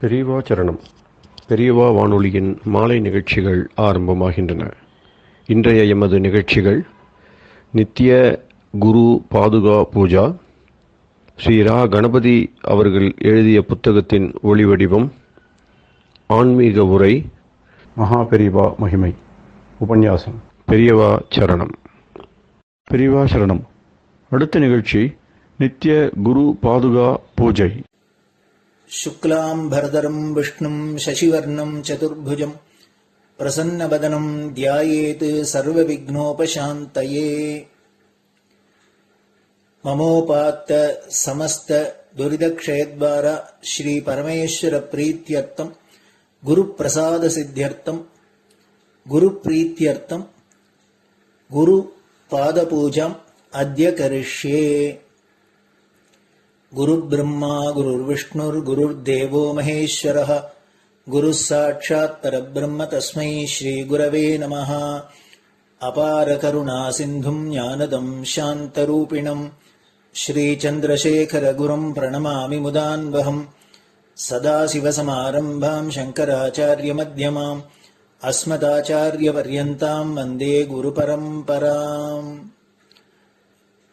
பெரியவா சரணம். பெரியவா வானொலியின் மாலை நிகழ்ச்சிகள் ஆரம்பமாகின்றன. இன்றைய எமது நிகழ்ச்சிகள் நித்திய குரு பாதுகா பூஜா, ஸ்ரீ ரா கணபதி அவர்கள் எழுதிய புத்தகத்தின் ஒளிவடிவம், ஆன்மீக உரை, மகா பெரியவா மகிமை, உபன்யாசம். பெரியவா சரணம். பெரியவா சரணம். அடுத்த நிகழ்ச்சி நித்திய குரு பாதுகா பூஜை. शुक्लां भरदरं विष्णुं शशिवर्णं चतुर्भुजं प्रसन्नवदनं ध्यायेत् सर्वविघ्नोपशान्तये। ममोपात्त समस्त दुरितक्षयद्वारा श्री परमेश्वर प्रीत्यर्थं गुरुप्रसाद सिद्ध्यर्थं गुरुप्रीत्यर्थं गुरुपादपूजाम् अद्य करिष्ये। गुरुर्ब्रह्मा गुरुर्विष्णुर्गुरुर्देवो महेश्वरः गुरुः साक्षात् परब्रह्म तस्मै श्रीगुरवे नमः। अपार करुणासिन्धुं ज्ञानदं शान्तरूपिणं श्रीचन्द्रशेखरगुरुं प्रणमामि मुदान्वहम्। सदाशिवसमारम्भां शङ्कराचार्यमध्यमाम् अस्मदाचार्यपर्यन्तां वन्दे गुरुपरम्पराम्.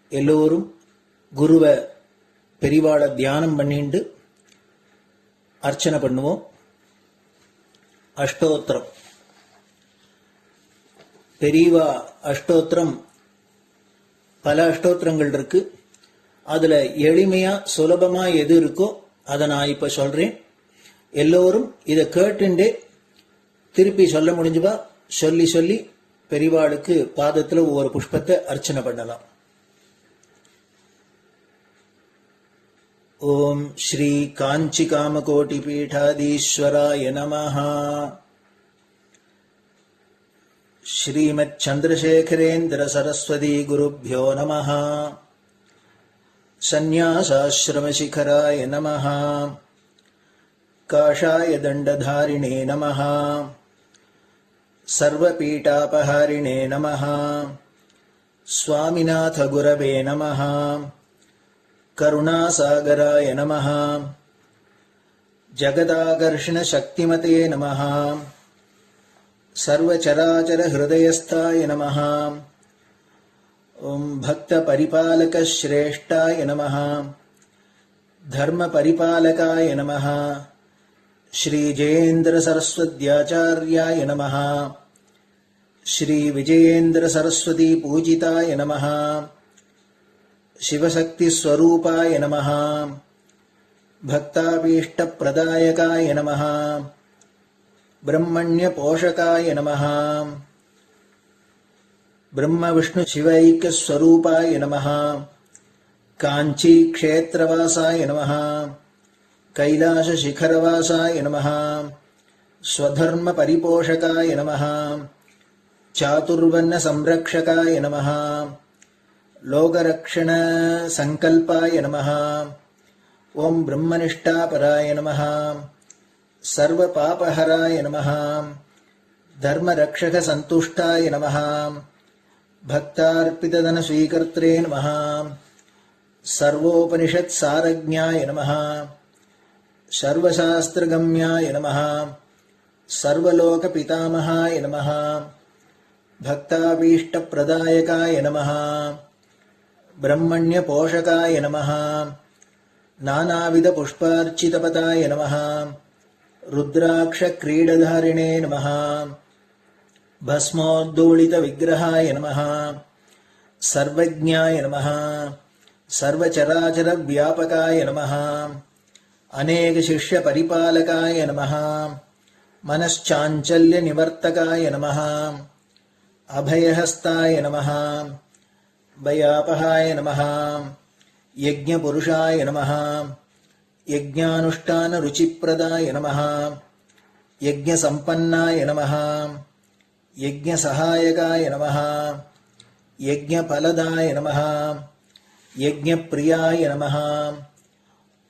எல்லோரும் குருவை பெரிவாளை தியானம் பண்ணிண்டு அர்ச்சனை பண்ணுவோம். அஷ்டோத்திரம். பெரியவா அஷ்டோத்திரம் பல அஷ்டோத்திரங்கள் இருக்கு. அதுல எளிமையா சுலபமா எது இருக்கோ அதை நான் இப்ப சொல்றேன். எல்லோரும் இதை கேட்டுண்டே திருப்பி சொல்ல முடிஞ்சுவா சொல்லி சொல்லி பெரிவாளுக்கு பாதத்துல ஒவ்வொரு புஷ்பத்தை அர்ச்சனை பண்ணலாம். ओम श्री कांची कामकोटि पीठाधीश्वराय नमः. श्रीमत् चंद्रशेखरेन्द्र सरस्वती गुरुभ्यो नमः. संन्यासाश्रम शिखराय नमः. काषाय दंडधारिणे नमः. सर्वपीठापहारिणे नमः. स्वामिनाथ गुरवे नमः. करुणासागराय नमः. जगदाकर्षण शक्तिमते नमः. सर्वचराचर हृदयस्थाय नमः. ओम भक्त परिपालक श्रेष्ठाय नमः. धर्म परिपालकाय नमः. श्री जयेन्द्र सरस्वत्याचार्याय नमः. श्री विजयेन्द्र सरस्वती पूजिताय नमः. शिवशक्ति स्वरूपाय नमः. भक्ताभीष्ट प्रदायकाय नमः. ब्रह्मण्य पोषकाय नमः. ब्रह्म विष्णु शिवैक्य स्वरूपाय नमः. कांची क्षेत्रवासाय नमः. कैलाश शिखरवासाय नमः. स्वधर्म परिपोषकाय नमः. चातुर्वर्ण संरक्षकाय नमः. लोकरक्षण संकल्पाय नमः. ओम ब्रह्मनिष्ठापराय नमः. सर्वपापहराय नमः. धर्मरक्षक संतुष्टाय नमः. भक्तार्पितधन स्वीकर्त्रे नमः. सर्वोपनिषत् सारज्ञाय नमः. सर्वशास्त्रगम्याय नमः. सर्वलोक पितामहाय नमः. भक्ताभीष्ट प्रदायकाय नमः. ब्रह्मण्य पोषकाय नमः. नानाविध पुष्पार्चितपताय नमः. रुद्राक्ष क्रीडधारिणे नमः. भस्मोद्दोलित विग्रहाय नमः. सर्वज्ञाय नमः. सर्वचराचर व्यापकाय नमः. अनेक शिष्य परिपालकाय नमः. मनश्चाञ्चल्य निवर्तकाय नमः. अभयहस्ताय नमः. भयापहाय नमः. यज्ञपुरुषाय नमः. यज्ञानुष्ठान रुचिप्रदाय नमः. यज्ञसम्पन्नाय नमः. यज्ञसहायकाय नमः. यज्ञफलदाय नमः. यज्ञप्रियाय नमः.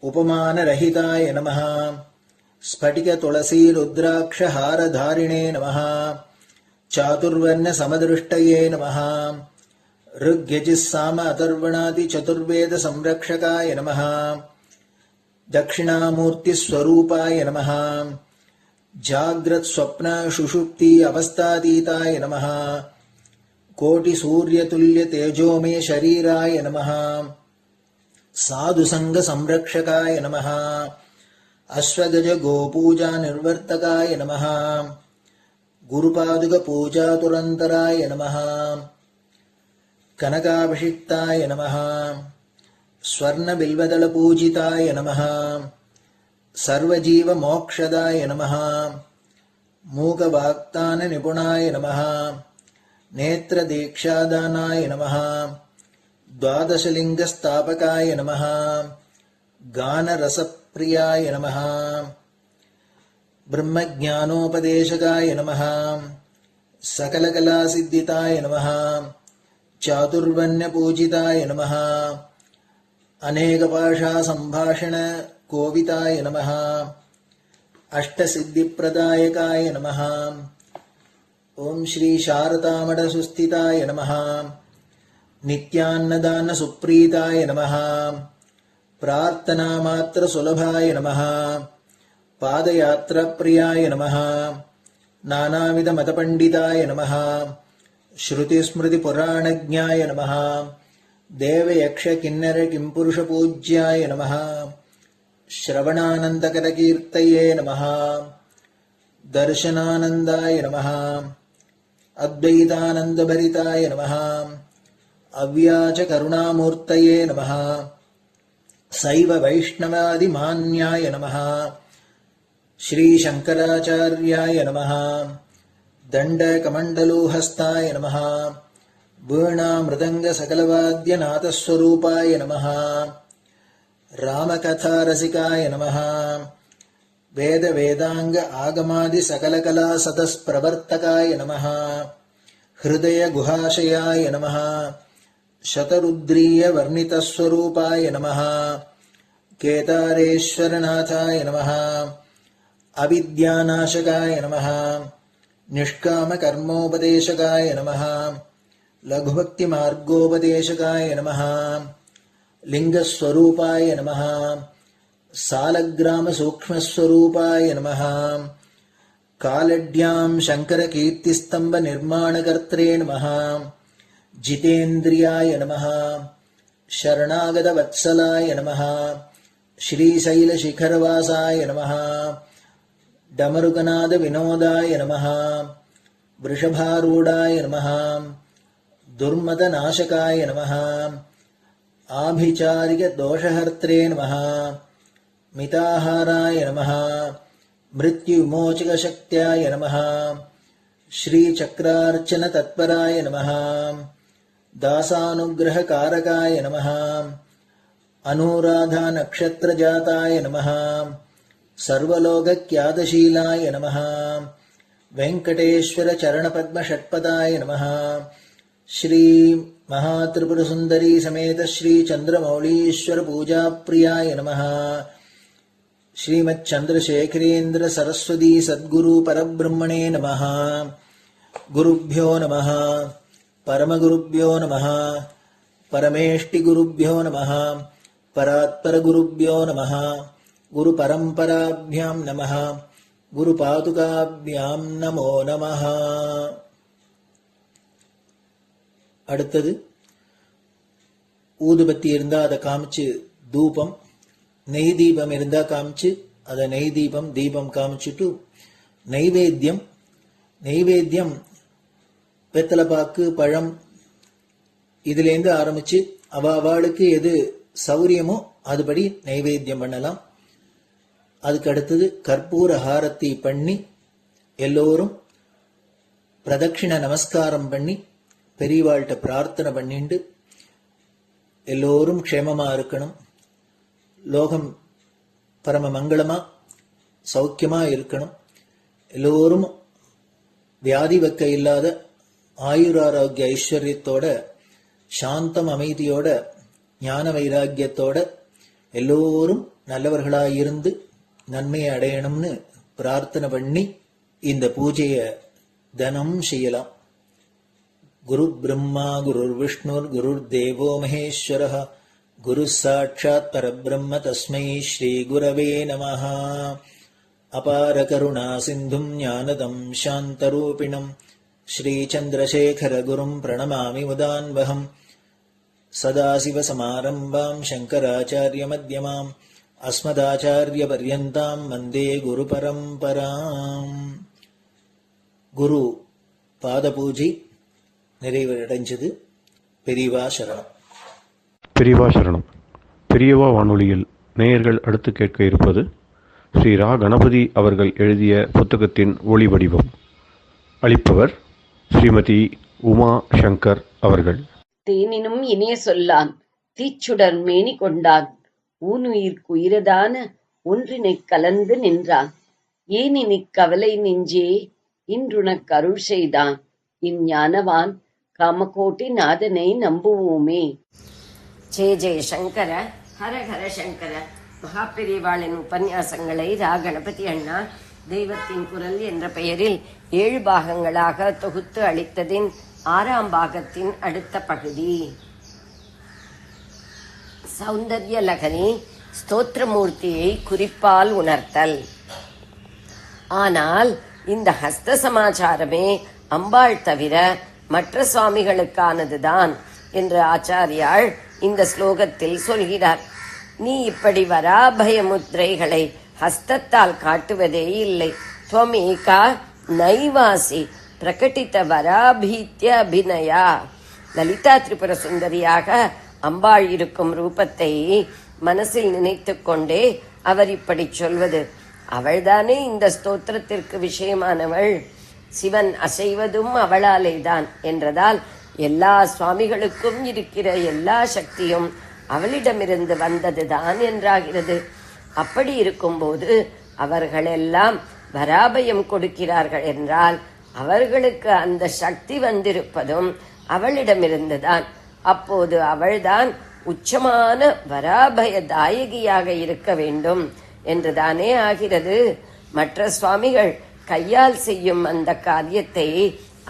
उपमानरहिताय नमः. स्फटिक तुलसी रुद्राक्ष हारधारिणे नमः. चातुर्वर्ण समदृष्टये नमः. ऋग्यजुस्साम अथर्वणादि चतुर्वेद संरक्षकाय नमः. दक्षिणामूर्तिस्वरूपाय नमः जाग्रत् स्वप्न सुषुप्ति अवस्थातीताय नमः कोटिसूर्यतुल्यतेजोमय शरीराय नमः साधुसङ्गसंरक्षकाय नमः अश्वगज गोपूजा निर्वर्तकाय नमः गुरुपादुकपूजातुरन्तराय नमः कनकाभिषिक्ताय नमः स्वर्णबिल्वदलपूजिताय नमः सर्वजीवमोक्षदाय नमः मूकवाक्ताननिपुणाय नमः नेत्रदीक्षादानाय नमः द्वादशलिङ्गस्थापकाय नमः गानरसप्रियाय नमः ब्रह्मज्ञानोपदेशकाय नमः सकलकलासिद्धिताय नमः चातुर्वर्ण्यपूजिताय नमः अनेकभाषासम्भाषण कोविताय नमः अष्टसिद्धिप्रदायकाय नमः ओम श्री शारदामठसुस्थिताय नमः नित्यान्नदानसुप्रीताय नमः प्रार्थनामात्रसुलभाय नमः पादयात्राप्रियाय नमः नानाविधमतपण्डिताय नमः श्रुतिस्मृतिपुराणज्ञाय नमः देवयक्षकिन्नरकिंपुरुषपूज्याय नमः श्रवणानन्दकरकीर्तये नमः दर्शनानन्दाय नमः अद्वैतानन्दभरिताय नमः अव्याजकरुणामूर्तये नमः शैव वैष्णवादिमान्याय नमः श्रीशङ्कराचार्याय नमः दण्डकमण्डलोहस्ताय नमः वीणामृदङ्गसकलवाद्यनाथस्वरूपाय नमः रामकथारसिकाय नमः वेदवेदाङ्ग आगमादिसकलकलासतस्प्रवर्तकाय नमः हृदयगुहाशयाय नमः शतरुद्रीयवर्णितस्वरूपाय नमः केदारेश्वरनाथाय नमः अविद्यानाशकाय नमः निष्कामकर्मोपदेशकाय नमः लघुभक्तिमार्गोपदेशकाय नमः लिङ्गस्वरूपाय नमः सालग्रामसूक्ष्मस्वरूपाय नमः कालड्यां शङ्करकीर्तिस्तम्भनिर्माणकर्त्रे नमः जितेन्द्रियाय नमः शरणागतवत्सलाय नमः श्रीशैलशिखरवासाय नमः डमरुकनादविनोदाय नमः वृषभारूढाय नमः दुर्मदनाशकाय नमः आभिचारिकदोषहर्त्रे नमः मिताहाराय नमः मृत्युविमोचकशक्त्याय नमः श्रीचक्रार्चनतत्पराय नमः दासानुग्रहकारकाय नमः अनुराधानक्षत्रजाताय नमः सर्वलोकख्यातशीलाय नमः वेङ्कटेश्वरचरणपद्मषट्पदाय नमः श्री महात्रिपुरसुन्दरी समेत श्री चन्द्रमौलीश्वर पूजाप्रियाय नमः श्रीमच्चन्द्रशेखरेन्द्र सरस्वती सद्गुरु परब्रह्मणे नमः गुरुभ्यो नमः परमगुरुभ्यो नमः परमेष्टिगुरुभ्यो नमः परात्परगुरुभ्यो नमः गुरुपरम्पराभ्यां नमः गुरुपादुकाभ्यां नमो नमः. அடுத்தது ஊதுபத்தி இருந்தா அதை காமிச்சு தூபம், நெய் தீபம் இருந்தா காமிச்சு அதை நெய் தீபம் தீபம் காமிச்சுட்டு நைவேத்தியம் வெத்தலைப்பாக்கு பழம் இதுலேருந்து ஆரம்பிச்சு அவளுக்கு எது சௌரியமோ அதுபடி நைவேத்தியம் பண்ணலாம். அதுக்கு அடுத்தது கற்பூர ஹாரத்தி பண்ணி எல்லோரும் பிரதட்சிண நமஸ்காரம் பண்ணி பெரியவாள்கிட்ட பிரார்த்தனை பண்ணிண்டு எல்லோரும் க்ஷேமமா இருக்கணும், லோகம் பரம மங்களமா சௌக்கியமா இருக்கணும், எல்லோரும் வியாதி வெக்க இல்லாத ஆயுராரோக்கிய ஐஸ்வர்யத்தோட சாந்தம் அமைதியோட ஞான வைராக்கியத்தோட எல்லோரும் நல்லவர்களாயிருந்து நன்மையை அடையணும்னு பிரார்த்தனை பண்ணி இந்த பூஜையை தினம் செய்யலாம். குரு பிரம்மா குருர் விஷ்ணுர் குருர் தேவோ மகேஸ்வரः குரு சாட்சாத் பரபிரம்ம தஸ்மை ஸ்ரீ குரவே நமஹ. அபார கருணா சிந்தும் ஞானதம் சாந்தரூபிணம் ஸ்ரீ சந்திரசேகர குரும் பிரணமாமி முதான்வகம். சதாசிவசமாரம்பாம் சங்கராச்சாரிய மத்யமாம் அஸ்மதாச்சாரிய பர்யந்தாம் வந்தே குரு பரம்பராம். குரு பாத பூஜை நிறைவடைஞ்சது. பெரியவா சரணம். பெரியவா சரணம். பெரியவா வானொலியில் நேயர்கள் அடுத்து கேட்க இருப்பது ஸ்ரீ ரா கணபதி அவர்கள் எழுதிய புத்தகத்தின் ஒளி வடிவம். அளிப்பவர் ஸ்ரீமதி உமா சங்கர் அவர்கள். தேனினும் இனிய சொல்லான் தீச்சுடர் மேனி கொண்டான் ஊனுயிர்க்குயிரதான ஒன்றினைக் கலந்து நின்றான் ஏனினிக் கவலை நெஞ்சே இன்றுனக் அருள் செய்தான் இஞ்ஞானவான் காமகோட்டி நாதனை நம்புவோமே. ஜெய ஜெய சங்கர, ஹர ஹர சங்கர. மகாபெரிவாளின் உபன்யாசங்களை ரா கணபதி அண்ணா தெய்வத்தின் குரல் என்ற பெயரில் 7 பாகங்களாக தொகுத்து அளித்ததின் 6ஆம் பாகத்தின் அடுத்த பகுதி. சௌந்தர்ய லகரி ஸ்தோத்திரமூர்த்தியை குறிப்பால் உணர்த்தல். ஆனால் இந்த ஹஸ்த சமாச்சாரமே அம்பாள் தவிர மற்ற சுவாமிகளுக்கானதுதான் என்று ஆச்சாரியாள் இந்த ஸ்லோகத்தில் சொல்கிறார். நீ இப்படி வராபய முத்திரைகளை ஹஸ்தத்தால் காட்டுவதே இல்லை. துவமேகா நைவாசி பிரகட்டித்த வராபீத்ய அபிநயா. லலிதா திரிபுர சுந்தரியாக அம்பாள் இருக்கும் ரூபத்தை மனசில் நினைத்து கொண்டே அவர் இப்படி சொல்வது. அவள்தானே இந்த ஸ்தோத்திரத்திற்கு விஷயமானவள். சிவன் அசைவதும் அவளாலேதான் என்றதால் எல்லா சுவாமிகளுக்கும் இருக்கிற எல்லா சக்தியும் அவளிடமிருந்து வந்ததுதான் என்றாகிறது. அப்படி இருக்கும்போது அவர்களெல்லாம் வராபயம் கொடுக்கிறார்கள் என்றால் அவர்களுக்கு அந்த சக்தி வந்திருப்பதும் அவளிடமிருந்துதான். அப்போது அவள்தான் உச்சமான வராபய தாயகியாக இருக்க வேண்டும் என்றுதானே ஆகிறது. மற்ற சுவாமிகள் கையால் செய்யும் அந்த காரியத்தை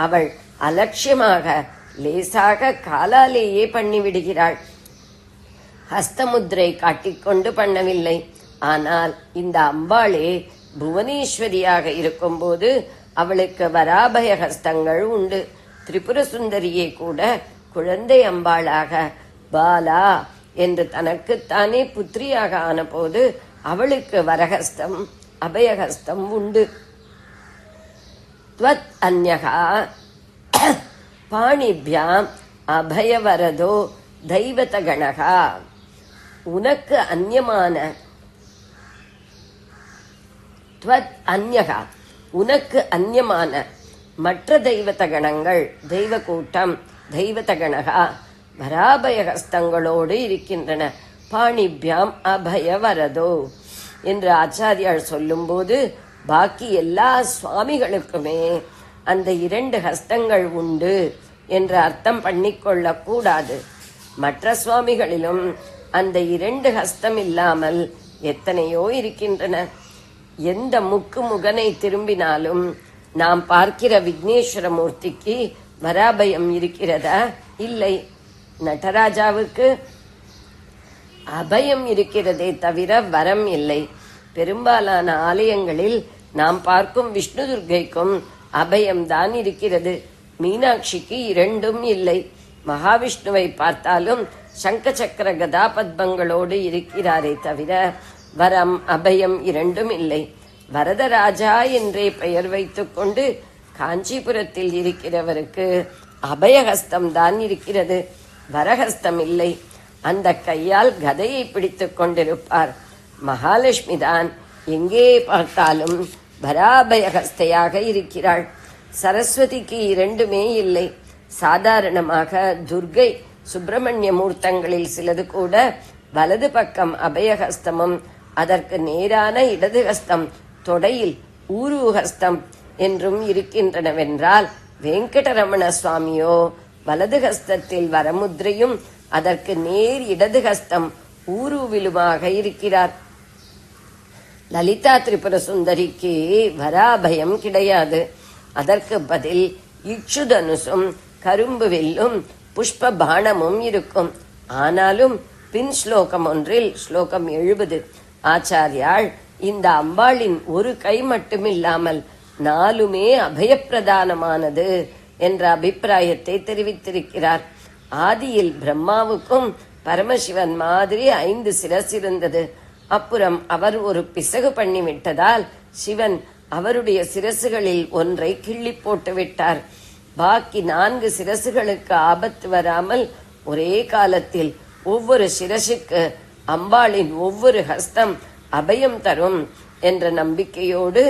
அவள் அலட்சியமாக லேசாக காலாலேயே பண்ணிவிடுகிறாள். ஹஸ்தமுத்திரை காட்டிக்கொண்டு பண்ணவில்லை. ஆனால் இந்த அம்பாளே புவனேஸ்வரியாக இருக்கும்போது அவளுக்கு வராபய ஹஸ்தங்கள் உண்டு. திரிபுர சுந்தரியே கூட குழந்தை அம்பாளாக பாலா என்று தனக்குத்தானே புத்திரியாக ஆன போது அவளுக்கு வரஹஸ்தம் அபயஹஸ்தம் உண்டு. த்வத் அன்யகா பாணிபியாம் அபயவரதோ தெய்வதகணகா. உனக்கு அந்நியமான த்வத் அன்யகா உனக்கு அந்நியமான மற்ற தெய்வதகணங்கள் தெய்வ கூட்டம் தெய்வதகணகா வராபயஹஸ்தங்களோடு இருக்கின்றன. பாணிபியாம் அபயவரதோ என்று ஆச்சாரியால் சொல்லும்போது பாக்கி எல்லா சுவாமிகளுக்குமே அந்த 2 ஹஸ்தங்கள் உண்டு என்று அர்த்தம் பண்ணிக்கொள்ள கூடாது. மற்ற சுவாமிகளிலும் அந்த 2 ஹஸ்தம் இல்லாமல் எத்தனையோ இருக்கின்றன. எந்த முகனை திரும்பினாலும் நாம் பார்க்கிற விக்னேஸ்வர மூர்த்திக்கு வராபயம் இருக்கிறதா? இல்லை. நடராஜாவுக்கு அபயம் இருக்கிறதே தவிர வரம் இல்லை. பெரும்பாலான ஆலயங்களில் நாம் பார்க்கும் விஷ்ணு துர்க்கைக்கும் அபயம்தான் இருக்கிறது. மீனாட்சிக்கு 2ம் இல்லை. மகாவிஷ்ணுவை பார்த்தாலும் சங்க சக்கர கதா பத்மங்களோடு இருக்கிறாரே தவிர வரம் அபயம் 2ம் இல்லை. வரதராஜா என்றே பெயர் வைத்துக் கொண்டு காஞ்சிபுரத்தில் இருக்கிறவருக்கு அபயஹஸ்தம் தான் இருக்கிறது, வரஹஸ்தம் இல்லை. அந்த கையால் கதையை பிடித்துக் கொண்டிருப்பார். மகாலட்சுமி தான் எங்கே பார்த்தாலும் வராபயஹஸ்தையாக இருக்கிறாள். சரஸ்வதிக்கு 2மே இல்லை. சாதாரணமாக துர்கை சுப்பிரமணிய மூர்த்தங்களில் சிலது கூட வலது பக்கம் அபயஹஸ்தமும் அதற்கு நேரான இடது ஹஸ்தம் தொடையில் ஊருஹஸ்தம் என்றும் இருக்கின்றனவென்றால் வெங்கடரமண சுவாமியோ வலது ஹஸ்தத்தில் வரமுத்திரையும் அதற்கு நேர் இடது ஹஸ்தம் ஊருவிலுமாக இருக்கிறார். லலிதா திரிபுர சுந்தரிக்கு வராபயம் கிடையாது. அதற்கு பதில் இச்சுதனுசும் கரும்பு வில்லும் புஷ்ப பாணமும் இருக்கும். ஆனாலும் பின் ஸ்லோகம் ஒன்றில் ஸ்லோகம் 70 ஆச்சாரியாள் இந்த அம்பாளின் ஒரு கை மட்டுமில்லாமல் 4மே அபயப்பிரதானமானது என்ற அபிப்பிராயத்தை தெரிவித்திருக்கிறார். ஆதியில் பிரம்மாவுக்கும் பரமசிவன் மாதிரி 5 சிரஸ் இருந்தது. அப்புறம் அவர் ஒரு பிசகு பண்ணிவிட்டதால் சிவன் அவருடைய சிரசுகளில் ஒன்றை கிள்ளி போட்டு விட்டார். பாக்கி 4 சிரசுகளுக்கு ஆபத்து வராமல் ஒரே காலத்தில் ஒவ்வொரு சிரசுக்கு அம்பாளின் ஒவ்வொரு ஹஸ்தம் அபயம் தரும் என்ற நம்பிக்கையோடு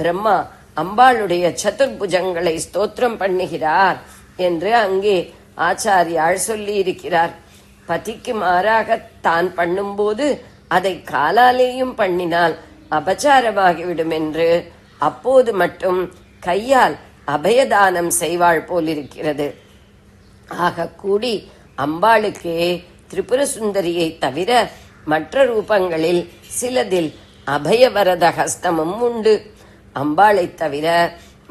பிரம்மா அம்பாளுடைய சதுர்புஜங்களை ஸ்தோத்திரம் பண்ணுகிறார் என்று அங்கே ஆச்சாரியாள் சொல்லி இருக்கிறார். பதிக்கு மாறாக தான் பண்ணும்போது அதை காலாலேயும் பண்ணினால் அபச்சாரமாகிவிடும் என்று அப்போது மட்டும் கையால் அபயதானம் செய்வாள் போலிருக்கிறது. ஆக கூடி அம்பாளுக்கு திரிபுர சுந்தரியை தவிர மற்ற ரூபங்களில் சிலதில் அபயவரத ஹஸ்தமும் உண்டு. அம்பாளை தவிர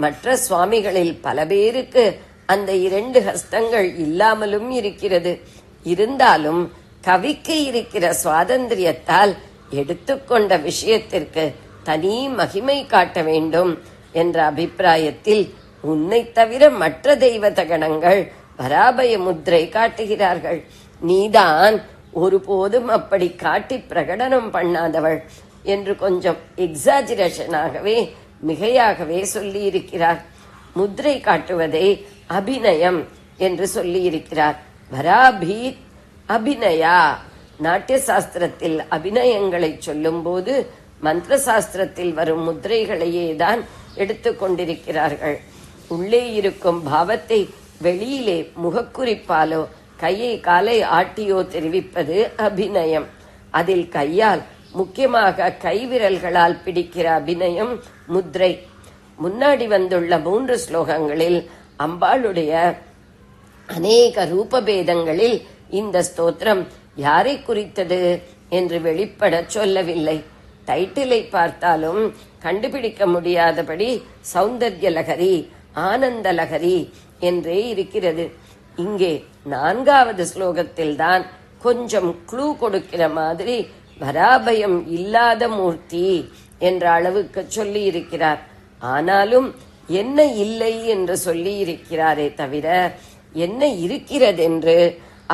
மற்ற சுவாமிகளில் பல பேருக்கு அந்த 2 ஹஸ்தங்கள் இல்லாமலும் இருக்கிறது. இருந்தாலும் கவிக்கு இருக்கிற சுவாதந்திரியத்தால் எடுத்துக்கொண்ட விஷயத்திற்கு தனி மகிமை காட்ட வேண்டும் என்ற அபிப்பிராயத்தில் உன்னை தவிர மற்ற தெய்வத கணங்கள் பராபய முத்திரை காட்டுகிறார்கள். நீதான் ஒருபோதும் அப்படி காட்டி பிரகடனம் பண்ணாதவள் என்று கொஞ்சம் எக்ஸாஜரேஷனாகவே மிகையாகவே சொல்லி இருக்கிறார். முத்திரை காட்டுவதை அபிநயம் என்று சொல்லி இருக்கிறார். வராபீத் அபிநயா. நாட்டிய சாஸ்திரத்தில் அபிநயங்களை சொல்லும் போது மந்திர சாஸ்திரத்தில் வரும் முத்திரைகளையே தான் எடுத்துக்கொண்டிருக்கிறார்கள். உள்ளே இருக்கும் பாவத்தை வெளியிலே முகக்குறிப்பாலோ கையை காலை ஆட்டியோ தெரிவிப்பது அபிநயம். அதில் கையால் முக்கியமாக கைவிரல்களால் பிடிக்கிற அபிநயம் முத்ரை. முன்னாடி வந்துள்ள 3 ஸ்லோகங்களில் அம்பாளுடைய அநேக ரூபபேதங்களில் இந்த ஸ்தோத்திரம் யாரை குறித்தது என்று வெளிப்பட சொல்லவில்லை. டைட்டிலை பார்த்தாலும் கண்டுபிடிக்க முடியாதபடி சௌந்தர்ய லகரி, ஆனந்த லகரி என்றே இருக்கிறது. இங்கே 4வது ஸ்லோகத்தில் தான் கொஞ்சம் க்ளூ கொடுக்கிற மாதிரி பராபயம் இல்லாத மூர்த்தி என்ற அளவுக்கு சொல்லி இருக்கிறார். ஆனாலும் என்ன இல்லை என்று சொல்லி இருக்கிறாரே தவிர என்ன இருக்கிறது என்று,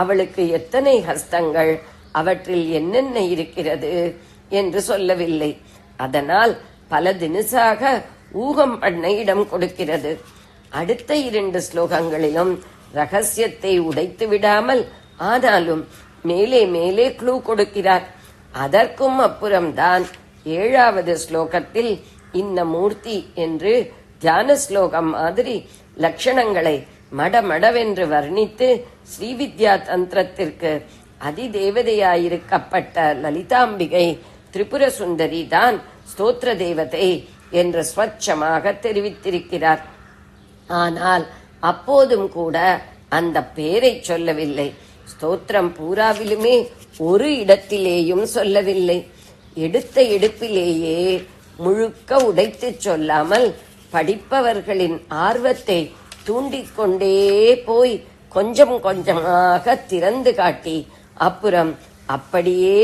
அவளுக்கு எத்தனை ஹஸ்தங்கள், அவற்றில் என்னென்ன இருக்கிறது என்று சொல்லவில்லை. அதனால் பல தினசாக ஊகம் பண்ண இடம் கொடுக்கிறது. அடுத்த 2 ஸ்லோகங்களிலும் ரகசியத்தை உடைத்து விடாமல் ஆனாலும் மேலே மேலே க்ளூ கொடுக்கிறார். அதற்கும் அப்புறம்தான் 7வது ஸ்லோகத்தில் இந்த மூர்த்தி என்று தியான ஸ்லோகம் மாதிரி லட்சணங்களை மடமடவென்று வர்ணித்து ஸ்ரீவித்யா தந்திரத்திற்கு அதிதேவதையாயிருக்கப்பட்ட லலிதாம்பிகை திரிபுர சுந்தரி தான் ஸ்தோத்திர தேவதை என்று ஸ்வச்சமாக தெரிவித்திருக்கிறார். ஆனால் அப்போதும் கூட அந்த பேரை சொல்லவில்லை. ஸ்தோத்திரம் பூராவிலுமே ஒரு இடத்திலேயும் சொல்லவில்லை. எடுத்த எடுப்பிலேயே முழுக்க உடைத்து சொல்லாமல் படிப்பவர்களின் ஆர்வத்தை தூண்டிக்கொண்டே போய் கொஞ்சம் கொஞ்சமாக திறந்து காட்டி அப்புறம் அப்படியே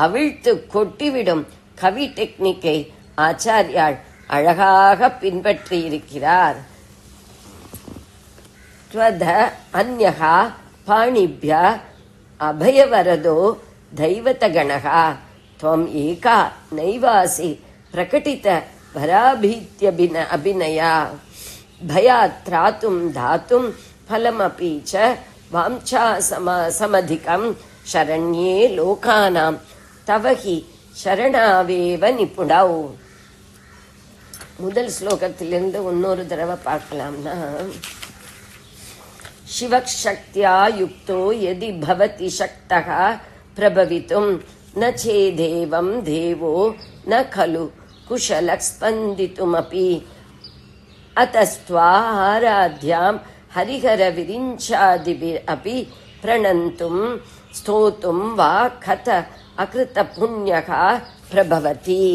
அவிழ்த்து கொட்டிவிடும் கவி டெக்னிக்கை ஆச்சாரியாள் அழகாக பின்பற்றி இருக்கிறார். த்வத அன்யஹா பாணிப்யா அபயவரதோ தைவதகணஹா த்வம் ஏகா நைவாசி பிரகடித வராபீத்யபின அபிநயா பயாத் த்ராத்தும் தாத்தும் ஃபலமபி ச வாம்சா சமதிகம் சரண்யே லோகானாம் தவஹி சரணாவேவ நிபுணவ். முதல் ஸ்லோகத்திலிருந்து இன்னொரு தடவை பார்க்கலாம்னா, சிவசக்தியா யுக்தோ யதி பவதி சக்தः பிரபவித்தும் ந சேதேவம் தேவோ ந கலு குஷலக் ஸ்பந்தித்துமபி அத்தஸ்த்வா ஆராத்யாம் ஹரிஹர விரிஞ்சாதிபி அபி பிரணந்தும் ஸ்தோத்தும் வா கத அகிருத புண்ணியக பிரபவதி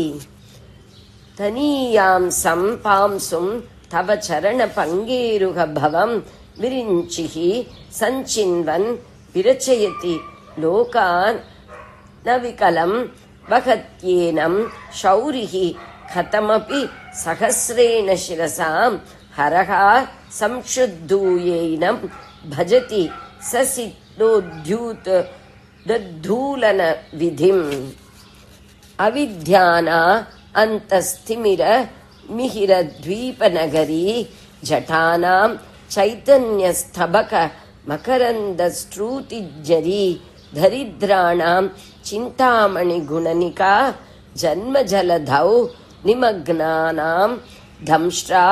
தனீயாம் சம்பாம்சும் தவ சரண பங்கேருக பவம் விரிஞ்சிஹி சஞ்சின்வன் விரச்சயதி லோகான் न विकलं वहत्येनं शौरिः कथमपि सहस्रेण शिरसां हरः संक्षुद्धूयेनं भजति ससिद्धोद्यूत दद्धूलन विधिम् अविद्याना अन्तस्थिमिर मिहिरद्वीपनगरी जटानां चैतन्यस्तबक मकरन्दस्रूतिज्जरी दरिद्राणां चिन्तामणिगुणनिका जन्मजलधौ निमग्नानां दंष्ट्रा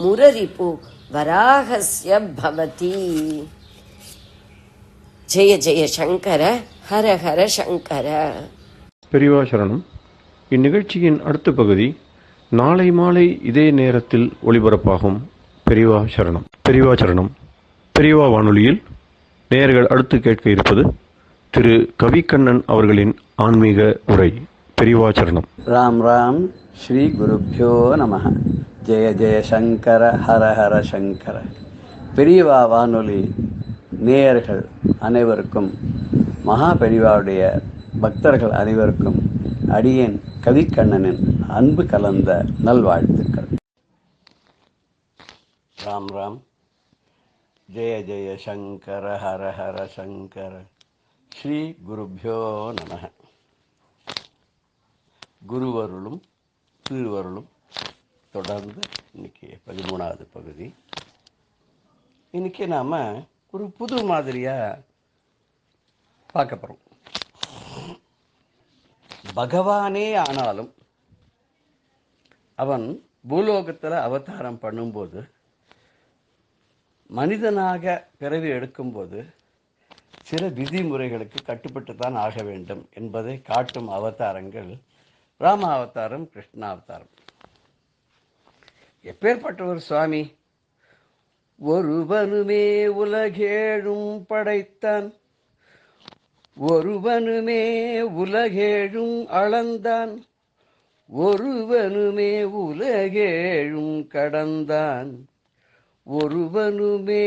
मुररिपु वराहस्य भवति. जय जय शंकर, हर हर शंकर. பெரியவா சரணம். இந்நிகழ்ச்சியின் அடுத்த பகுதி நாளை மாலை இதே நேரத்தில் ஒளிபரப்பாகும். பெரியவா சரணம். பெரியவா சரணம். பெரியவா வானொலியில் நேயர்கள் அடுத்து கேட்க இருப்பது திரு கவிக்கண்ணன் அவர்களின் ஆன்மீக உரை. பெரியவா சரணம். ராம் ராம். ஸ்ரீ குருப்யோ நமः. ஜெய ஜெய சங்கர, ஹர ஹர சங்கர. பெரியவா வானொலி நேயர்கள் அனைவருக்கும், மகா பெரியவாவுடைய பக்தர்கள் அனைவருக்கும் அடியேன் கவிக்கண்ணனின் அன்பு கலந்த நல்வாழ்த்துக்கள். ராம் ராம். ஜெய ஜெய சங்கர, ஹர ஹர சங்கர. ஸ்ரீ குருப்யோ நமः. குருவருளும் திருவருளும் தொடர்ந்து இன்னைக்கு 13வது பகுதி. இன்னைக்கு நாம ஒரு புது மாதிரியா பார்க்க போறோம். பகவானே ஆனாலும் அவன் பூலோகத்தில் அவதாரம் பண்ணும்போது, மனிதனாக பிறவி எடுக்கும்போது சில விதிமுறைகளுக்கு கட்டுப்பட்டு தான் ஆக வேண்டும் என்பதை காட்டும் அவதாரங்கள் ராம அவதாரம், கிருஷ்ண அவதாரம். எப்பேற்பட்ட ஒரு சுவாமி! ஒருவனுமே உலகேழும் படைத்தான், ஒருவனுமே உலகேழும் அளந்தான், ஒருவனுமே உலகேழும் கடந்தான், ஒருவனுமே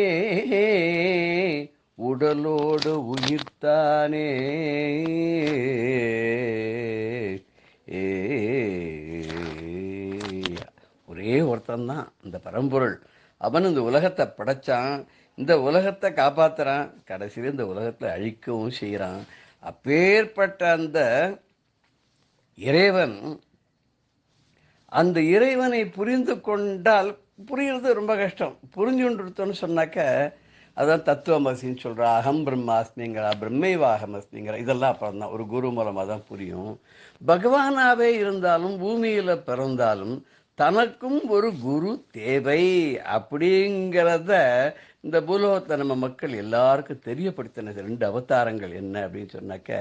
உடலோடு உயிர்த்தானே. ஒரே ஒருத்தன் தான் இந்த பரம்பொருள். அவன் இந்த உலகத்தை படைச்சான், இந்த உலகத்தை காப்பாத்துறான், கடைசியில் இந்த உலகத்தை அழிக்கவும் செய்கிறான். அப்பேற்பட்ட அந்த இறைவன், அந்த இறைவனை புரிந்து கொண்டால், புரியுறது ரொம்ப கஷ்டம். புரிஞ்சு கொண்டிருத்தோன்னு சொன்னாக்க அதான் தத்துவமசின்னு சொல்கிறா, அகம் பிரம்மாஸ்மிங்கிறா, பிரம்மைவாகமஸ்மிங்கிறா. இதெல்லாம் அப்புறம் தான் ஒரு குரு மூலமாக தான் புரியும். பகவானாவே இருந்தாலும் பூமியில் பிறந்தாலும் தனக்கும் ஒரு குரு தேவை அப்படிங்கிறத இந்த பூலோகத்தை நம்ம மக்கள் எல்லாருக்கும் தெரியப்படுத்தினது 2 அவதாரங்கள் என்ன அப்படின்னு சொன்னாக்க,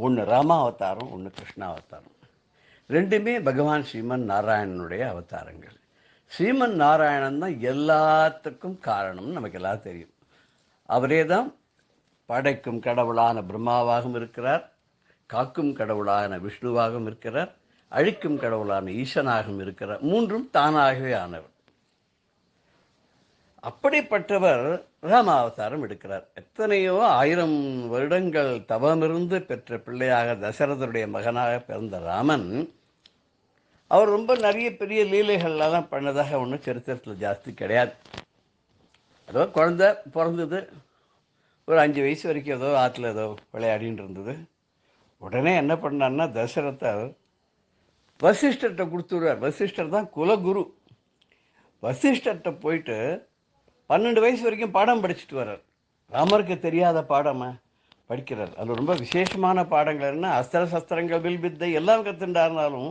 ஒன்று ராமா அவதாரம், ஒன்று கிருஷ்ணா அவதாரம். 2மே பகவான் ஸ்ரீமன் நாராயணனுடைய அவதாரங்கள். ஸ்ரீமன் நாராயணன் தான் எல்லாத்துக்கும் காரணம்னு நமக்கு எல்லாம் தெரியும். அவரே தான் படைக்கும் கடவுளான பிரம்மாவாகவும் இருக்கிறார், காக்கும் கடவுளான விஷ்ணுவாகவும் இருக்கிறார், அழிக்கும் கடவுளான ஈசனாகவும் இருக்கிறார். 3ம் தானாகவே ஆனவர். அப்படிப்பட்டவர் ராமாவதாரம் எடுக்கிறார். எத்தனையோ 1000 வருடங்கள் தவமிருந்து பெற்ற பிள்ளையாக தசரதனுடைய மகனாக பிறந்த ராமன், அவர் ரொம்ப நிறைய பெரிய லீலைகள்லாம் பண்ணதாக ஒன்றும் சரித்திரத்தில் ஜாஸ்தி கிடையாது. ஏதோ குழந்தை பிறந்தது, ஒரு 5 வயசு வரைக்கும் ஏதோ ஆற்றுல ஏதோ விளையாடின்னு இருந்தது. உடனே என்ன பண்ணான்னா, தசரதர் வசிஷ்டர்கிட்ட கொடுத்துருவார். வசிஷ்டர் தான் குலகுரு. வசிஷ்டர்கிட்ட போயிட்டு 12 வயசு வரைக்கும் பாடம் படிச்சுட்டு வர்றார். ராமருக்கு தெரியாத பாடமா படிக்கிறார். அது ரொம்ப விசேஷமான பாடங்கள் என்ன, அஸ்திர சஸ்திரங்கள், வில் வித்தை எல்லாம் கற்றுண்டாருனாலும்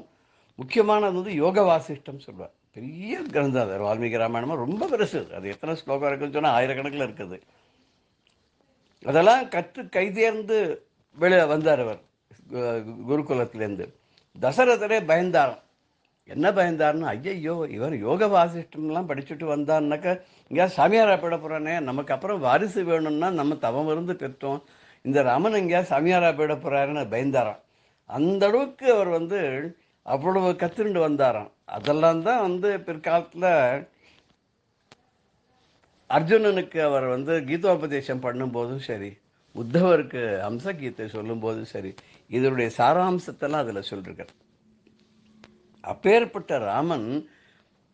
முக்கியமானது வந்து யோக வாசிஷ்டம் சொல்வார். பெரிய கிரந்தம் அது. வால்மீகி ராமாயணமாக ரொம்ப பெருசு. அது எத்தனை ஸ்லோகம் இருக்குன்னு சொன்னால் 1000கணக்கில் இருக்குது. அதெல்லாம் கற்று கைதேர்ந்து வெளியே வந்தார் அவர் குருகுலத்திலேருந்து. தசரதரே பயந்தாராம். என்ன பயந்தாருன்னா, ஐயையோ இவர் யோக வாசிஷ்டம்லாம் படிச்சுட்டு வந்தான்னாக்கா இங்கே சாமியாரா போயிட போகிறானே, நமக்கு அப்புறம் வாரிசு வேணும்னா நம்ம தவம் இருந்து பெற்றோம், இந்த ராமன் எங்கேயா சாமியாரா போயிட போகிறாருன்னு பயந்தாராம். அந்த அளவுக்கு அவர் வந்து அவ்வளவு கற்றுண்டு வந்தாராம். அதெல்லாம் தான் வந்து பிற்காலத்தில் அர்ஜுனனுக்கு அவர் வந்து கீதோபதேசம் பண்ணும்போதும் சரி, உத்தவருக்கு ஹம்சகீதை சொல்லும்போது சரி, இதனுடைய சாராம்சத்தெல்லாம் அதில் சொல்லிருக்கார். அப்பேற்பட்ட ராமன்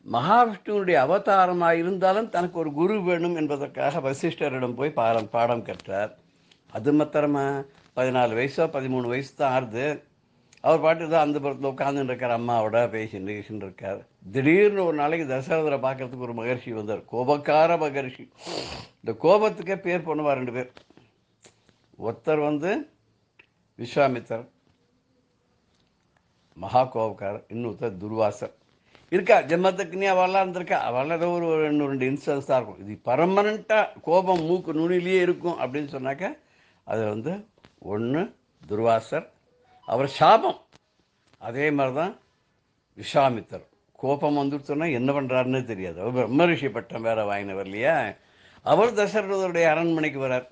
மகாவிஷ்ணுனுடைய அவதாரமாக இருந்தாலும் தனக்கு ஒரு குரு வேணும் என்பதற்காக வசிஷ்டரிடம் போய் பாடம் கற்றார். அது மாத்திரமா 14 வயசோ 13 வயசு தான் ஆறுது. அவர் பாட்டு தான் அந்த புறத்தில் உட்காந்துட்டு இருக்கார், அம்மாவோட பேசிட்டு இருக்கார். திடீர்னு ஒரு நாளைக்கு தசரதரை பார்க்கறதுக்கு ஒரு மகர்ஷி வந்தார், கோபக்கார மகர்ஷி. இந்த கோபத்துக்கே பேர் பண்ணுவா 2 பேர். ஒருத்தர் விஸ்வாமித்தர், மகா கோபக்காரர். இன்னொருத்தர் துர்வாசர். இருக்கா ஜென்மத்துக்குன்னே அவெல்லாம் இருந்திருக்கா. அவெல்லாம் ஏதோ ஒரு 2 இன்ஸ்டன்ஸ் தான் இருக்கும். இது பர்மனண்ட்டாக கோபம் மூக்கு நுனிலேயே இருக்கும் அப்படின்னு சொன்னாக்க அது ஒன்று துர்வாசர், அவர் சாபம். அதே மாதிரி தான் விஸ்வாமித்தர். கோபம் வந்துடுச்சோன்னா என்ன பண்ணுறாருன்னு தெரியாது. அவர் பிரம்மரிஷி பட்டம் வேற வாங்கினவர் இல்லையா. அவர் தசரதருடைய அரண்மனைக்கு வரார்.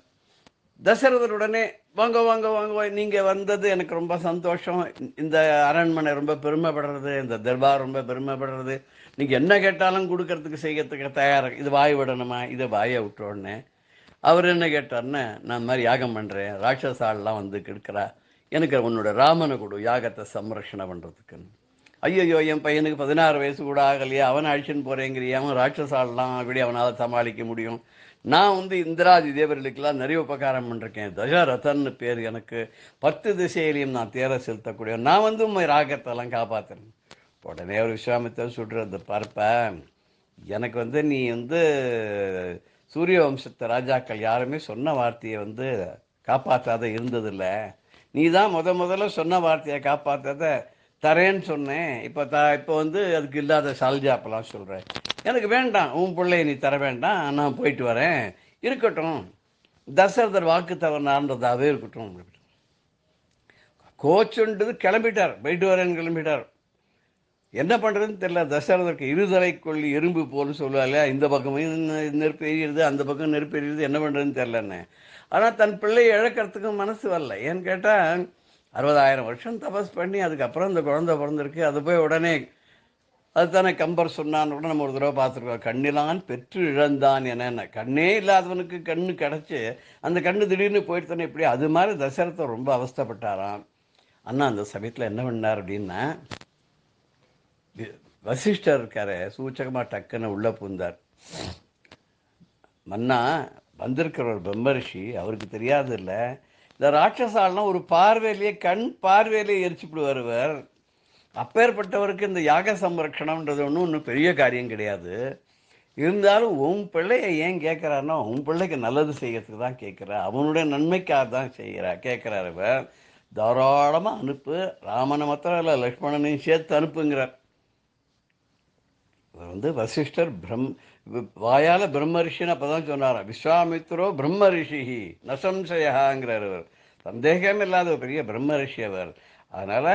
தசரதருடனே வாங்க வாங்க வாங்க, நீங்கள் வந்தது எனக்கு ரொம்ப சந்தோஷம், இந்த அரண்மனை ரொம்ப பெருமைப்படுறது, இந்த தர்பார் ரொம்ப பெருமைப்படுறது, நீங்கள் என்ன கேட்டாலும் கொடுக்கறதுக்கு செய்யறதுக்கு தயாராக, இது வாய் விடணுமா, இதை வாயை விட்ட உடனே அவர் என்ன கேட்டார்னா, நான் மாதிரி யாகம் பண்ணுறேன், ராட்சசாலெலாம் கெடுக்கிறா, எனக்கு உன்னோட ராமனை கொடு யாகத்தை சம்ரட்சணை பண்ணுறதுக்குன்னு. ஐயோ என் பையனுக்கு 16 வயசு கூட ஆகலையே, அவனை அழிச்சுன்னு போகிறேங்கிறிய, அவன் ராட்சசாலெலாம் அப்படி அவனால் சமாளிக்க முடியும். நான் இந்திராதி தேவர்களுக்கெல்லாம் நிறைய உபகாரம் பண்ணிருக்கேன், தசரதன்னு பேர், எனக்கு 10 திசையிலையும் நான் தேர செலுத்தக்கூடிய, நான் உண்மை ராகத்தெல்லாம் காப்பாற்றுறேன். உடனே ஒரு விஸ்வாமித்தர் சொல்கிறது, பார்ப்ப எனக்கு நீ சூரிய வம்சத்தை ராஜாக்கள் யாருமே சொன்ன வார்த்தையை காப்பாற்றாத இருந்ததில்லை, நீ தான் முதல்ல சொன்ன வார்த்தையை காப்பாற்றாத தரேன்னு சொன்னேன். இப்போ அதுக்கு இல்லாத சால்ஜாப்பெல்லாம் சொல்கிறேன். எனக்கு வேண்டாம், உன் பிள்ளைய நீ தர வேண்டாம், நான் போயிட்டு வரேன், இருக்கட்டும், தசரதர் வாக்கு தவறுனான்றதாவே இருக்கட்டும். கோச்சுன்றது கிளம்பிட்டார், போயிட்டு வரேன்னு கிளம்பிட்டார். என்ன பண்ணுறதுன்னு தெரியல. தசரதற்கு இருதலை கொள்ளி எறும்பு போல் சொல்லுவாங்க, இந்த பக்கமும் நெருப்பு எரியுது, அந்த பக்கம் நெருப்பு எரியுது, என்ன பண்ணுறதுன்னு தெரிலன்னு. ஆனால் தன் பிள்ளையை இழக்கிறதுக்கு மனசு வரல. ஏன்னு கேட்டால் 60,000 வருஷம் தபஸ் பண்ணி அதுக்கப்புறம் இந்த குழந்தை பிறந்திருக்கு. அது போய் உடனே அதுதானே கம்பர் சொன்னான்னு கூட நம்ம ஒரு தடவை பார்த்துருக்கோம், கண்ணிலான் பெற்று இழந்தான் என்னென்ன. கண்ணே இல்லாதவனுக்கு கண்ணு கிடச்சி அந்த கண்ணு திடீர்னு போயிட்டு தானே இப்படி. அது மாதிரி தசரத்தை ரொம்ப அவஸ்தைப்பட்டாராம். அண்ணா அந்த சமயத்தில் என்ன பண்ணார் அப்படின்னா, வசிஷ்டர் இருக்காரு, சூச்சகமாக டக்குன்னு உள்ளே பூந்தார். மன்னா வந்திருக்கிற ஒரு பிரம்மரிஷி, அவருக்கு தெரியாது இல்லை, இந்த ராட்சசாலாம் ஒரு பார்வையிலேயே கண் பார்வையிலேயே எரிச்சுப்பிடு வருவர். அப்பேற்பட்டவருக்கு இந்த யாக சம்ரட்சணம்ன்றது ஒன்றும் பெரிய காரியம் கிடையாது. இருந்தாலும் உன் பிள்ளையை ஏன் கேட்குறாருன்னா, உன் பிள்ளைக்கு நல்லது செய்யறதுக்கு தான் கேட்குற, அவனுடைய நன்மைக்காக தான் கேட்குறாரு. இவர் தாராளமாக அனுப்பு, ராமனை மாத்திரம் இல்லை லக்ஷ்மணனையும் சேர்த்து அனுப்புங்கிறார். இவர் வசிஷ்டர் வாயால பிரம்மரிஷின்னு அப்போ தான் சொன்னாராம். விஸ்வாமித்ரோ பிரம்மரிஷி நசம்சயாங்கிறார். அவர் சந்தேகமே இல்லாத ஒரு பெரிய பிரம்மரிஷி அவர். அதனால்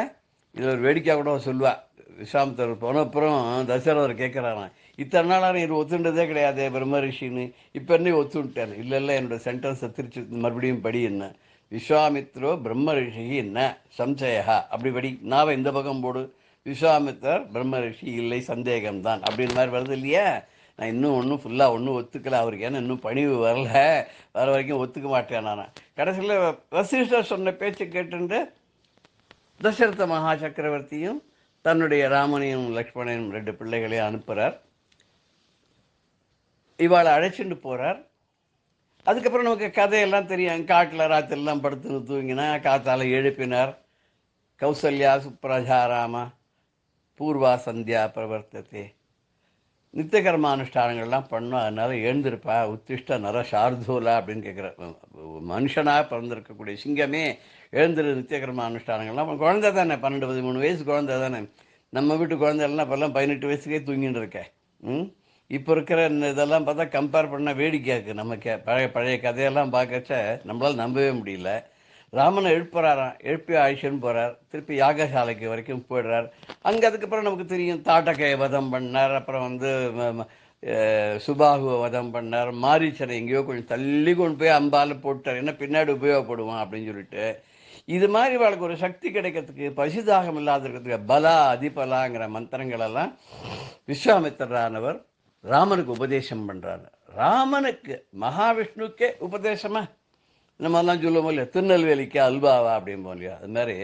இதில் ஒரு வேடிக்கையாக கூட சொல்லுவா. விஸ்வாமித்திரர் போனப்புறம் தசரதர் கேட்குறாராம், இத்தனை நாளாக நீ ஒத்துண்டதே கிடையாது பிரம்மரிஷின்னு, இப்போ என்ன ஒத்துட்டேன். இல்லை என்னோட சென்டென்ஸை திருச்சி மறுபடியும் படி. என்ன விஸ்வாமித்ரோ பிரம்மரிஷி என்ன சம்சயா அப்படி படி, நாவை இந்த பக்கம் போடு. விஸ்வாமித்தர் பிரம்மரிஷி இல்லை, சந்தேகம்தான் அப்படின்னு மாதிரி வருது இல்லையா. நான் இன்னும் ஃபுல்லாக ஒத்துக்கலை, அவருக்கு ஏன்னா இன்னும் பணிவு வரல, வர வரைக்கும் ஒத்துக்க மாட்டேன். நான் கடைசியில் வசிஷ்டர் சொன்ன பேச்சு கேட்டுண்டு தசரத மகா சக்கரவர்த்தியும் தன்னுடைய ராமனையும் லக்ஷ்மணையும் 2 பிள்ளைகளையும் அனுப்புகிறார். இவாளை அழைச்சிட்டு போகிறார். அதுக்கப்புறம் நமக்கு கதையெல்லாம் தெரியும். காட்டில் ராத்திரிலாம் படுத்துன்னு தூங்கினா காத்தால் எழுப்பினார். கௌசல்யா சுப்ரஜாராம பூர்வா சந்தியா பிரவர்த்தத்தை, நித்தியகர்மானுஷ்டானங்கள்லாம் பண்ணோம். அதனால் எழுந்திருப்பா, உத்திஷ்ட நர சார்தூலா அப்படின்னு கேட்குற மனுஷனாக பிறந்திருக்கக்கூடிய சிங்கமே எழுந்திரு, நித்தியகர்மானுஷ்டானங்கள்லாம். குழந்தை தானே, 12-13 வயசு குழந்தை தானே. நம்ம வீட்டு குழந்தைலாம் இப்போல்லாம் 18 வயசுக்கே தூங்கிட்டு இருக்கேன். இப்போ இருக்கிற இதெல்லாம் பார்த்தா கம்பேர் பண்ணால் வேடிக்கையாக்கு. நம்ம பழைய கதையெல்லாம் பார்க்கச்ச நம்மளால் நம்பவே முடியல. ராமனை எழுப்பி ஆயுஷன் போகிறார். திருப்பி யாகசாலைக்கு வரைக்கும் போயிடுறார். அங்கே அதுக்கப்புறம் நமக்கு தெரியும், தாட்டகையை வதம் பண்ணார். அப்புறம் சுபாகுவை வதம் பண்ணார். மாரீச்சனை எங்கேயோ கொஞ்சம் தள்ளி கொண்டு போய் அம்பால் போட்டார், ஏன்னா பின்னாடி உபயோகப்படுவான் அப்படின்னு சொல்லிட்டு. இது மாதிரி அவளுக்கு ஒரு சக்தி கிடைக்கிறதுக்கு, பசிதாகம் இல்லாத இருக்கிறதுக்கு பலா அதிபலாங்கிற மந்திரங்களெல்லாம் விஸ்வாமித்திரரானவர் ராமனுக்கு உபதேசம் பண்ணுறாரு. ராமனுக்கு மகாவிஷ்ணுக்கே உபதேசமா இந்த மாதிரிலாம் சொல்லுவோம் இல்லையா, திருநெல்வேலிக்கு அல்வாவா அப்படிம்போம் இல்லையா, அது மாதிரி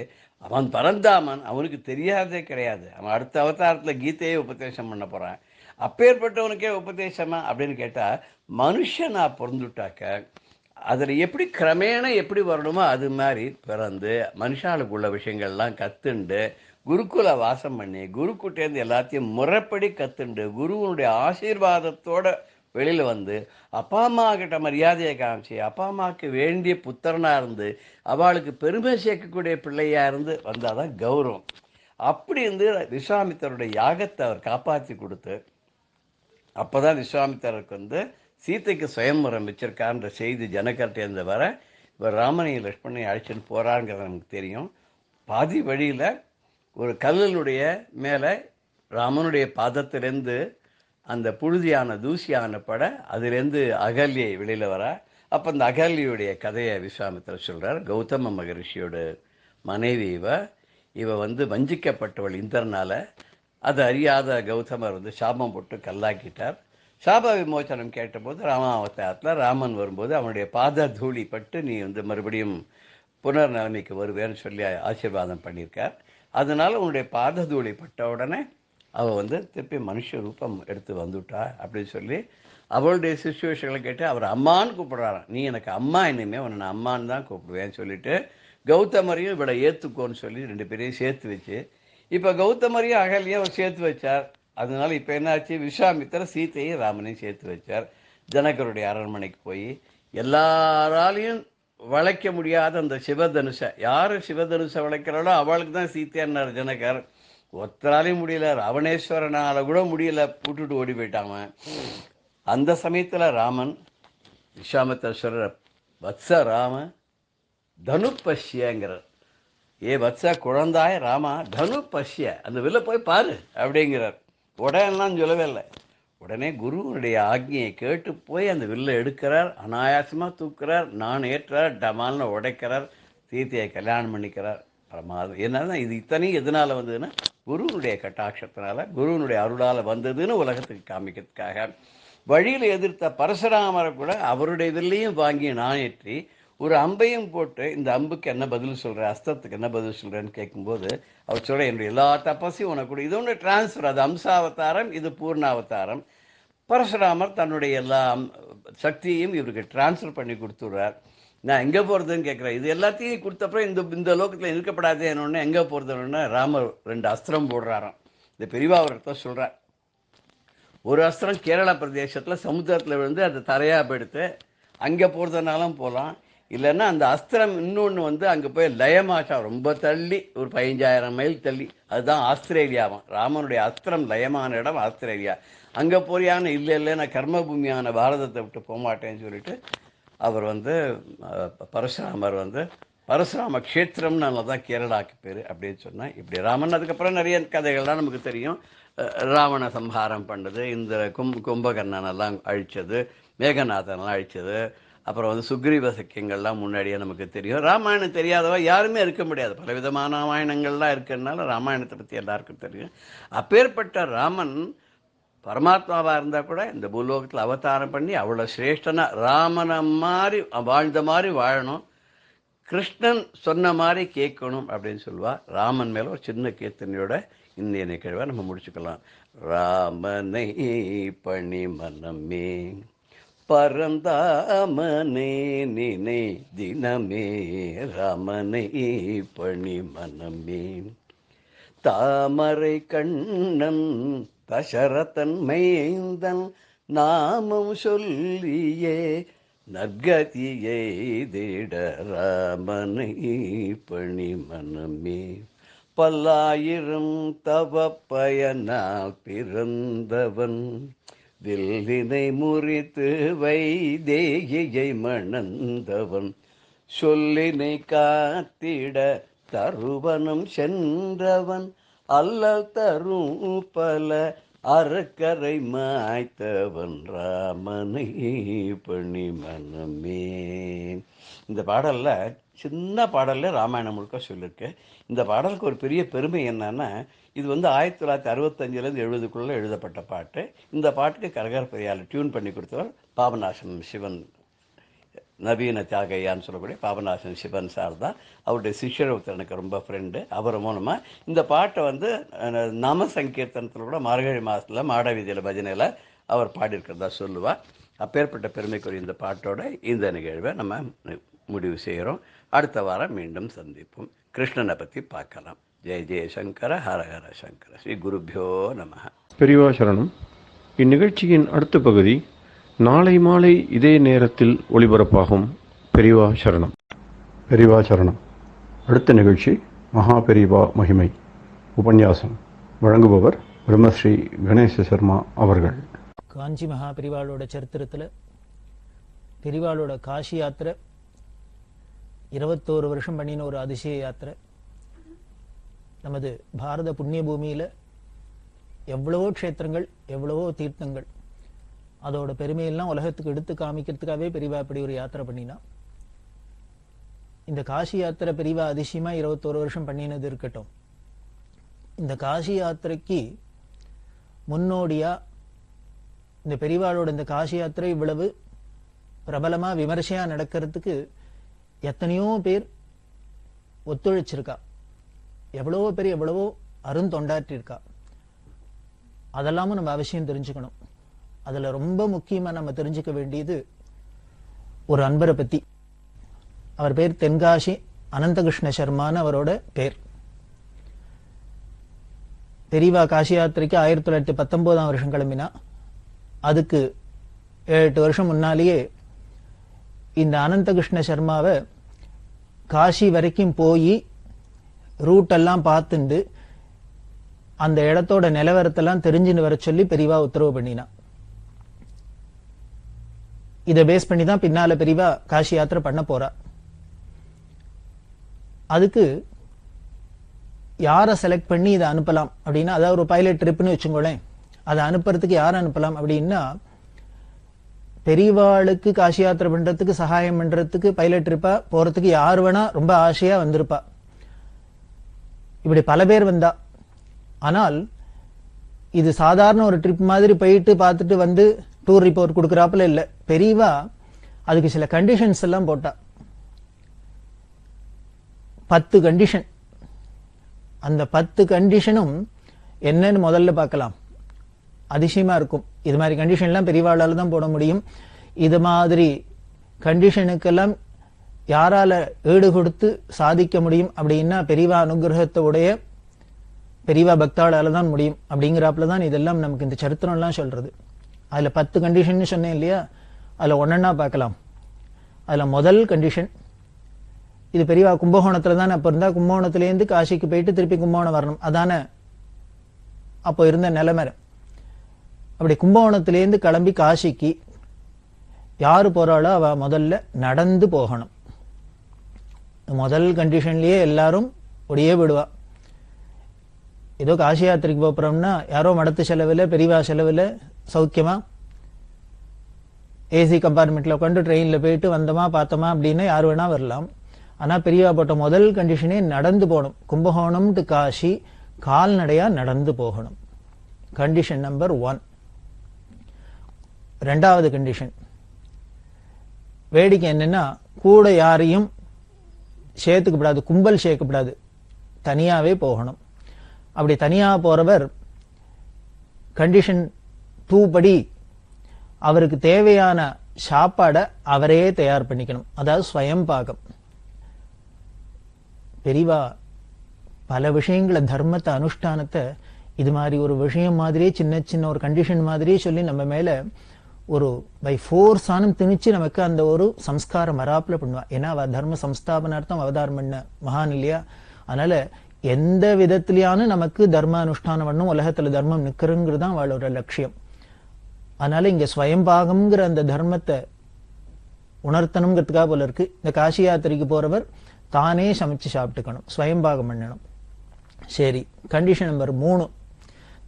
அவன் பரந்தாமன், அவனுக்கு தெரியாதே கிடையாது. அவன் அடுத்த அவதாரத்தில் கீதையே உபதேசம் பண்ண போகிறான். அப்பேற்பட்டவனுக்கே உபதேசமா அப்படின்னு கேட்டால், மனுஷனா பிறந்துட்டாக்க அதில் எப்படி கிரமேண எப்படி வரணுமோ அது மாதிரி பிறந்து மனுஷாளுக்குள்ள விஷயங்கள்லாம் கற்றுண்டு குருக்குல வாசம் பண்ணி குருக்கிட்டேருந்து எல்லாத்தையும் முறைப்படி கற்றுண்டு குருவனுடைய ஆசீர்வாதத்தோட வெளியில் வந்து அப்பா அம்மா கிட்ட மரியாதையை காமிச்சு அப்பா அம்மாவுக்கு வேண்டிய புத்திரனாக இருந்து அவளுக்கு பெருமை சேர்க்கக்கூடிய பிள்ளையாக இருந்து வந்தால் தான் கௌரவம். அப்படி இருந்து விஸ்வாமித்தருடைய யாகத்தை அவர் காப்பாற்றி கொடுத்து அப்போ தான் விஸ்வாமித்தருக்கு வந்து சீத்தைக்கு சுயம்பரம் வச்சிருக்கான்ற செய்தி ஜனகர்ட்டேருந்து வர இவர் ராமனையும் லக்ஷ்மணையும் அழைச்சிட்டு போகிறாங்கிறது நமக்கு தெரியும். பாதி வழியில் ஒரு கல்லினுடைய மேலே ராமனுடைய பாதத்திலேருந்து அந்த புழுதியான தூசியான பட அதிலேருந்து அகல்யை வெளியில் வர. அப்போ அந்த அகல்யுடைய கதையை விஸ்வாமித்திரர் சொல்கிறார். கௌதம மகரிஷியோட மனைவி இவ வந்து வஞ்சிக்கப்பட்டவள் இந்திரனால். அது அறியாத கௌதமர் வந்து சாபம் போட்டு கல்லாக்கிட்டார். சாப விமோச்சனம் கேட்டபோது ராமாவதாரத்தில் ராமன் வரும்போது அவனுடைய பாத தூளி பட்டு நீ வந்து மறுபடியும் புனர் நிலைமைக்கு வருவேன்னு சொல்லி ஆசீர்வாதம் பண்ணியிருக்கார். அதனால் உன்னுடைய பாத தூளி பட்ட உடனே அவள் வந்து திருப்பி மனுஷ ரூபம் எடுத்து வந்துவிட்டா அப்படின்னு சொல்லி அவளுடைய சிச்சுவேஷன்களை கேட்டு அவர் அம்மான்னு கூப்பிடுறாராம். நீ எனக்கு அம்மா, இனிமேல் உன்னை நான் அம்மான்னு தான் கூப்பிடுவேன்னு சொல்லிட்டு கௌதமரையும் இவளை ஏற்றுக்கோன்னு சொல்லி 2 பேரையும் சேர்த்து வச்சு இப்போ கௌதமரையும் அகலையும் அவர் சேர்த்து வச்சார். அதனால இப்போ என்னாச்சு, விஸ்வாமித்திரர் சீத்தையும் ராமனையும் சேர்த்து வச்சார். ஜனகருடைய அரண்மனைக்கு போய் எல்லாராலையும் வளைக்க முடியாத அந்த சிவதனுஷை, யார் சிவதனுஷை வளைக்கிறாளோ அவளுக்கு தான் சீத்தையானார் ஜனகர். ஒத்தராலையும் முடியல, ராவணேஸ்வரனால் கூட முடியல, விட்டுட்டு ஓடி போயிட்டாங்க. அந்த சமயத்தில் ராமன் விஸ்வாமித்திரர் வத்ச ராம தனுப்பஷ்யங்கிறார். ஏ வத்ச குழந்தாய் ராமா தனுப்பஷ்ய, அந்த வில்ல போய் பாரு அப்படிங்கிறார். உடனெல்லாம் சொல்லவே இல்லை. உடனே குருவனுடைய ஆக்ஞையை கேட்டு போய் அந்த வில்லை எடுக்கிறார். அனாயாசமாக தூக்குறார். நான் ஏற்றார். டமால்னு உடைக்கிறார். சீத்தையை கல்யாணம் பண்ணிக்கிறார். பிரமாதம். என்னன்னா இது இத்தனையும் எதனால் வந்ததுன்னா குருவனுடைய கட்டாட்சத்தினால, குருவனுடைய அருளால் வந்ததுன்னு உலகத்துக்கு காமிக்கிறதுக்காக. வழியில் எதிர்த்த பரசுராமரை கூட அவருடைய வில்லையும் வாங்கி நான் ஏற்றி ஒரு அம்பையும் போட்டு இந்த அம்புக்கு என்ன பதில் சொல்கிற, அஸ்திரத்துக்கு என்ன பதில் சொல்கிறேன்னு கேட்கும்போது அவர் சொல்கிற என்னுடைய எல்லா தப்பசையும் உனக்கு கூட. இது ஒன்று டிரான்ஸ்ஃபர், அது அம்சாவதாரம், இது பூர்ணாவதாரம். பரசுராமர் தன்னுடைய எல்லா சக்தியையும் இவருக்கு டிரான்ஸ்ஃபர் பண்ணி கொடுத்துட்றார். நான் எங்கே போகிறதுன்னு கேட்குறேன். இது எல்லாத்தையும் கொடுத்தப்பறம் இந்த லோகத்தில் இருக்கப்படாதே என்னொன்னே எங்கே போகிறதுன்னு ராமர் 2 அஸ்திரம் போடுறாராம். இந்த பெரியவா அவர்கிட்ட சொல்கிறார். ஒரு அஸ்திரம் கேரளா பிரதேசத்தில் சமுத்திரத்தில் விழுந்து அது தரையாக எடுத்து அங்கே போகிறதுனாலும் போகலாம். இல்லைன்னா அந்த அஸ்திரம் இன்னொன்று வந்து அங்கே போய் லயமாச்சா ரொம்ப தள்ளி ஒரு 15,000 மைல் தள்ளி, அதுதான் ஆஸ்திரேலியாவும். ராமனுடைய அஸ்திரம் லயமான இடம் ஆஸ்திரேலியா. அங்கே போறியான்னு இல்லை நான் கர்மபூமியான பாரதத்தை விட்டு போக மாட்டேன்னு சொல்லிட்டு அவர் வந்து பரசுராமர் வந்து பரசுராம க்ஷேத்திரம்னு நல்லா தான் கேரளாவுக்கு பேர் அப்படின்னு சொன்னால் இப்படி ராமன். அதுக்கப்புறம் நிறைய கதைகள்லாம் நமக்கு தெரியும். ராவண சம்ஹாரம் பண்ணது, இந்த கும்பகர்ணனெல்லாம் அழித்தது, மேகநாதனெல்லாம் அழித்தது, அப்புறம் வந்து சுக்ரீவ சக்கியங்கள்லாம் முன்னாடியே நமக்கு தெரியும். ராமாயணம் தெரியாதவ யாருமே இருக்க முடியாது. பலவிதமான ராமாயணங்கள்லாம் இருக்கிறதுனால ராமாயணத்தை பற்றி எல்லாருக்கும் தெரியும். அப்பேற்பட்ட ராமன் பரமாத்மாவாக இருந்தால் கூட இந்த பூலோகத்தில் அவதாரம் பண்ணி அவ்வளோ சிரேஷ்டனாக ராமனை மாதிரி வாழ்ந்த மாதிரி வாழணும், கிருஷ்ணன் சொன்ன மாதிரி கேட்கணும் அப்படின்னு சொல்லுவாள். ராமன் மேலே ஒரு சின்ன கீர்த்தனையோட இந்திய நிகழ்வை நம்ம முடிச்சுக்கலாம். ராமனை பணி மனமே பரந்தாமனே நினை தினமே, ராமனை பணி மனமே தாமரை கண்ணன் தசரதன் மைந்தன் நாமம் சொல்லியே நற்கதியை திட ராமனை பணி மனமே. பல்லாயிரம் தவ பயனால் பிறந்தவன் வில்லினை முறித்து வைதேகியை மணந்தவன் சொல்லினை காத்திட தருவனம் சென்றவன் அல்லல் தரும் பல அறக்கரை மாய்த்தவன் ராமனை பணி மனமே. இந்த பாடலில் சின்ன பாடலில் ராமாயணம் முழுக்க சொல்லியிருக்கேன். இந்த பாடலுக்கு ஒரு பெரிய பெருமை என்னன்னா, இது வந்து 1965 70 எழுதப்பட்ட பாட்டு. இந்த பாட்டுக்கு கரகர பெரியால் டியூன் பண்ணி கொடுத்தவர் பாபநாசம் சிவன். நவீன தியாகையான்னு சொல்லக்கூடிய பாபநாசன் சிவன் சார் தான். அவருடைய சிஷ்யர் ஒருத்தர் எனக்கு ரொம்ப ஃப்ரெண்டு. அவர் மூலமாக இந்த பாட்டை வந்து நாம சங்கீர்த்தனத்தில் கூட மார்கழி மாதத்தில் மாடவீதியில் பஜனையில் அவர் பாடியிருக்கிறதா சொல்லுவாள். அப்பேற்பட்ட பெருமைக்குரிய இந்த பாட்டோட இந்த நிகழ்வை நம்ம முடிவு செய்கிறோம். அடுத்த வாரம் மீண்டும் சந்திப்போம். கிருஷ்ணனை பற்றி பார்க்கலாம். ஜெய ஜெயசங்கர ஹர ஹர சங்கர. ஸ்ரீ குருபியோ நம. பெரியவா சரணம். இந்நிகழ்ச்சியின் அடுத்த பகுதி நாளை மாலை இதே நேரத்தில் ஒளிபரப்பாகும். பெரியவா சரணம். பெரியவா சரணம். அடுத்த நிகழ்ச்சி மகா பெரியவா மகிமை உபன்யாசம். வழங்குபவர் பிரம்மஸ்ரீ கணேச சர்மா அவர்கள். காஞ்சி மகா பெரிவாளோட சரித்திரத்தில் பெரிவாளோட காஷி யாத்திரை 21 வருஷம் பண்ணின ஒரு அதிசய யாத்திரை. நமது பாரத புண்ணிய பூமியில் எவ்வளவோ க்ஷேத்திரங்கள், எவ்வளவோ தீர்த்தங்கள், அதோட பெருமையெல்லாம் உலகத்துக்கு எடுத்து காமிக்கிறதுக்காகவே பெரியவா இப்படி ஒரு யாத்திரை பண்ணினா. இந்த காஷி யாத்திரை பெரியவா அதிசயமா 21 வருஷம் பண்ணினது இருக்கட்டும். இந்த காஷி யாத்திரைக்கு முன்னோடியா இந்த பெரியவாளோட இந்த காஷி யாத்திரை இவ்வளவு பிரபலமா விமர்சையா நடக்கிறதுக்கு எத்தனையோ பேர் ஒத்துழைச்சிருக்கா. எவ்வளவோ பேர் எவ்வளவோ அருந்தொண்டாற்றி இருக்கா. அதெல்லாமும் நம்ம அவசியம் தெரிஞ்சுக்கணும். அதுல ரொம்ப முக்கியமா நம்ம தெரிஞ்சுக்க வேண்டியது ஒரு அன்பரை பத்தி. அவர் பேர் தென்காசி அனந்தகிருஷ்ண சர்மான்னு அவரோட பேர். பெரியவா காஷி யாத்திரைக்கு 1919 வருஷம் கிளம்பினா. அதுக்கு 7-8 வருஷம் முன்னாலேயே இந்த அனந்தகிருஷ்ண சர்மாவை காஷி வரைக்கும் போய் ரூட்டெல்லாம் பார்த்துண்டு அந்த இடத்தோட நிலவரத்தெல்லாம் தெரிஞ்சுன்னு வர சொல்லி பெரியவா உத்தரவு பண்ணினா. இதை பேஸ் பண்ணி தான் பின்னால பெரியவா காஷி யாத்திரை பண்ண போறா. அதுக்கு யாரை செலக்ட் பண்ணி இதை அனுப்பலாம் அப்படின்னா, அதாவது ஒரு பைலட் ட்ரிப்னு வச்சுக்கோங்களேன், அதை அனுப்புறதுக்கு யாரை அனுப்பலாம் அப்படின்னா, பெரியவாளுக்கு காஷி யாத்திரை பண்றதுக்கு சகாயம் பண்றதுக்கு பைலட் ட்ரிப்பா போறதுக்கு யார் வேணா ரொம்ப ஆசையா வந்திருப்பா. இப்படி பல பேர் வந்தா. ஆனால் இது சாதாரண ஒரு ட்ரிப் மாதிரி போயிட்டு பார்த்துட்டு வந்து டூர் ரிப்போர்ட் கொடுக்குறாப்புல இல்லை. பெரியவா அதுக்கு சில கண்டிஷன்ஸ் எல்லாம் போட்டா. 10 கண்டிஷன். அந்த 10 கண்டிஷனும் என்னன்னு முதல்ல பார்க்கலாம். அதிசயமா இருக்கும். இது மாதிரி கண்டிஷன்லாம் பெரியவாளால தான் போட முடியும். இது மாதிரி கண்டிஷனுக்கெல்லாம் யாரால ஈடு கொடுத்து சாதிக்க முடியும் அப்படின்னா பெரியவா அனுகிரகத்தை உடைய பெரியவா பக்தாளால தான் முடியும். அப்படிங்கிறாப்புல தான் இதெல்லாம் நமக்கு இந்த சரித்திரம்லாம் சொல்றது. அதுல 10 கண்டிஷன் சொன்னேன் இல்லையா, அதுல ஒன்னொன்னா பார்க்கலாம். அதுல முதல் கண்டிஷன், இது பெரியவா கும்பகோணத்துல தான் அப்ப இருந்தா. கும்பகோணத்திலேருந்து காசிக்கு போயிட்டு திருப்பி கும்பகோணம் வரணும். அதான அப்போ இருந்த நிலைமை. அப்படி கும்பகோணத்திலேருந்து கிளம்பி காசிக்கு யாரு போறாளோ அவ முதல்ல நடந்து போகணும். முதல் கண்டிஷன்லயே எல்லாரும் ஒடியே விடுவா. ஏதோ காசி யாத்திரைக்கு போறோம்னா யாரோ மடத்து செலவுல பெரியவா செலவுல சௌக்கியமா ஏசி கம்பார்ட்மெண்ட்ல உட்காந்து ட்ரெயின்ல போயிட்டு வந்தோமா பார்த்தோமா அப்படின்னு யார் வேணா வரலாம். ஆனா பெரியவா போட்ட முதல் கண்டிஷனே நடந்து போகணும். கும்பகோணம் டு காசி கால்நடையா நடந்து போகணும். Condition number 1. ரெண்டாவது கண்டிஷன், வேடிக்கை என்னன்னா, கூட யாரையும் சேர்த்துக்கப்படாது, கும்பல் சேர்க்கப்படாது, தனியாவே போகணும். அப்படி தனியா போறவர் கண்டிஷன் 2 படி அவருக்கு தேவையான சாப்பாடை அவரே தயார் பண்ணிக்கணும். அதாவது ஸ்வயம் பாகம். பெரியவா பல விஷயங்களை தர்மத்தை அனுஷ்டானத்தை இது மாதிரி ஒரு விஷயம் மாதிரியே சின்ன சின்ன ஒரு கண்டிஷன் மாதிரியே சொல்லி நம்ம மேல ஒரு பை ஃபோர்ஸ் ஆனும் திணிச்சு நமக்கு அந்த ஒரு சம்ஸ்காரம் மராப்புல பண்ணுவா. ஏன்னா அவ தர்ம சம்ஸ்தாபனார்த்தம் அவதாரம் பண்ண மகான் இல்லையா. அதனால எந்த விதத்திலேயான நமக்கு தர்ம அனுஷ்டானம் பண்ணும், உலகத்துல தர்மம் நிக்கிறங்கிறது தான் அவளோட லட்சியம். அதனால இங்க ஸ்வயம்பாகம்ங்கிற அந்த தர்மத்தை உணர்த்தணுங்கிறதுக்காக போல இருக்கு. இந்த காசி யாத்திரைக்கு போறவர் தானே சமைச்சு சாப்பிட்டுக்கணும், ஸ்வயம்பாகம் பண்ணணும். சரி, கண்டிஷன் நம்பர் 3,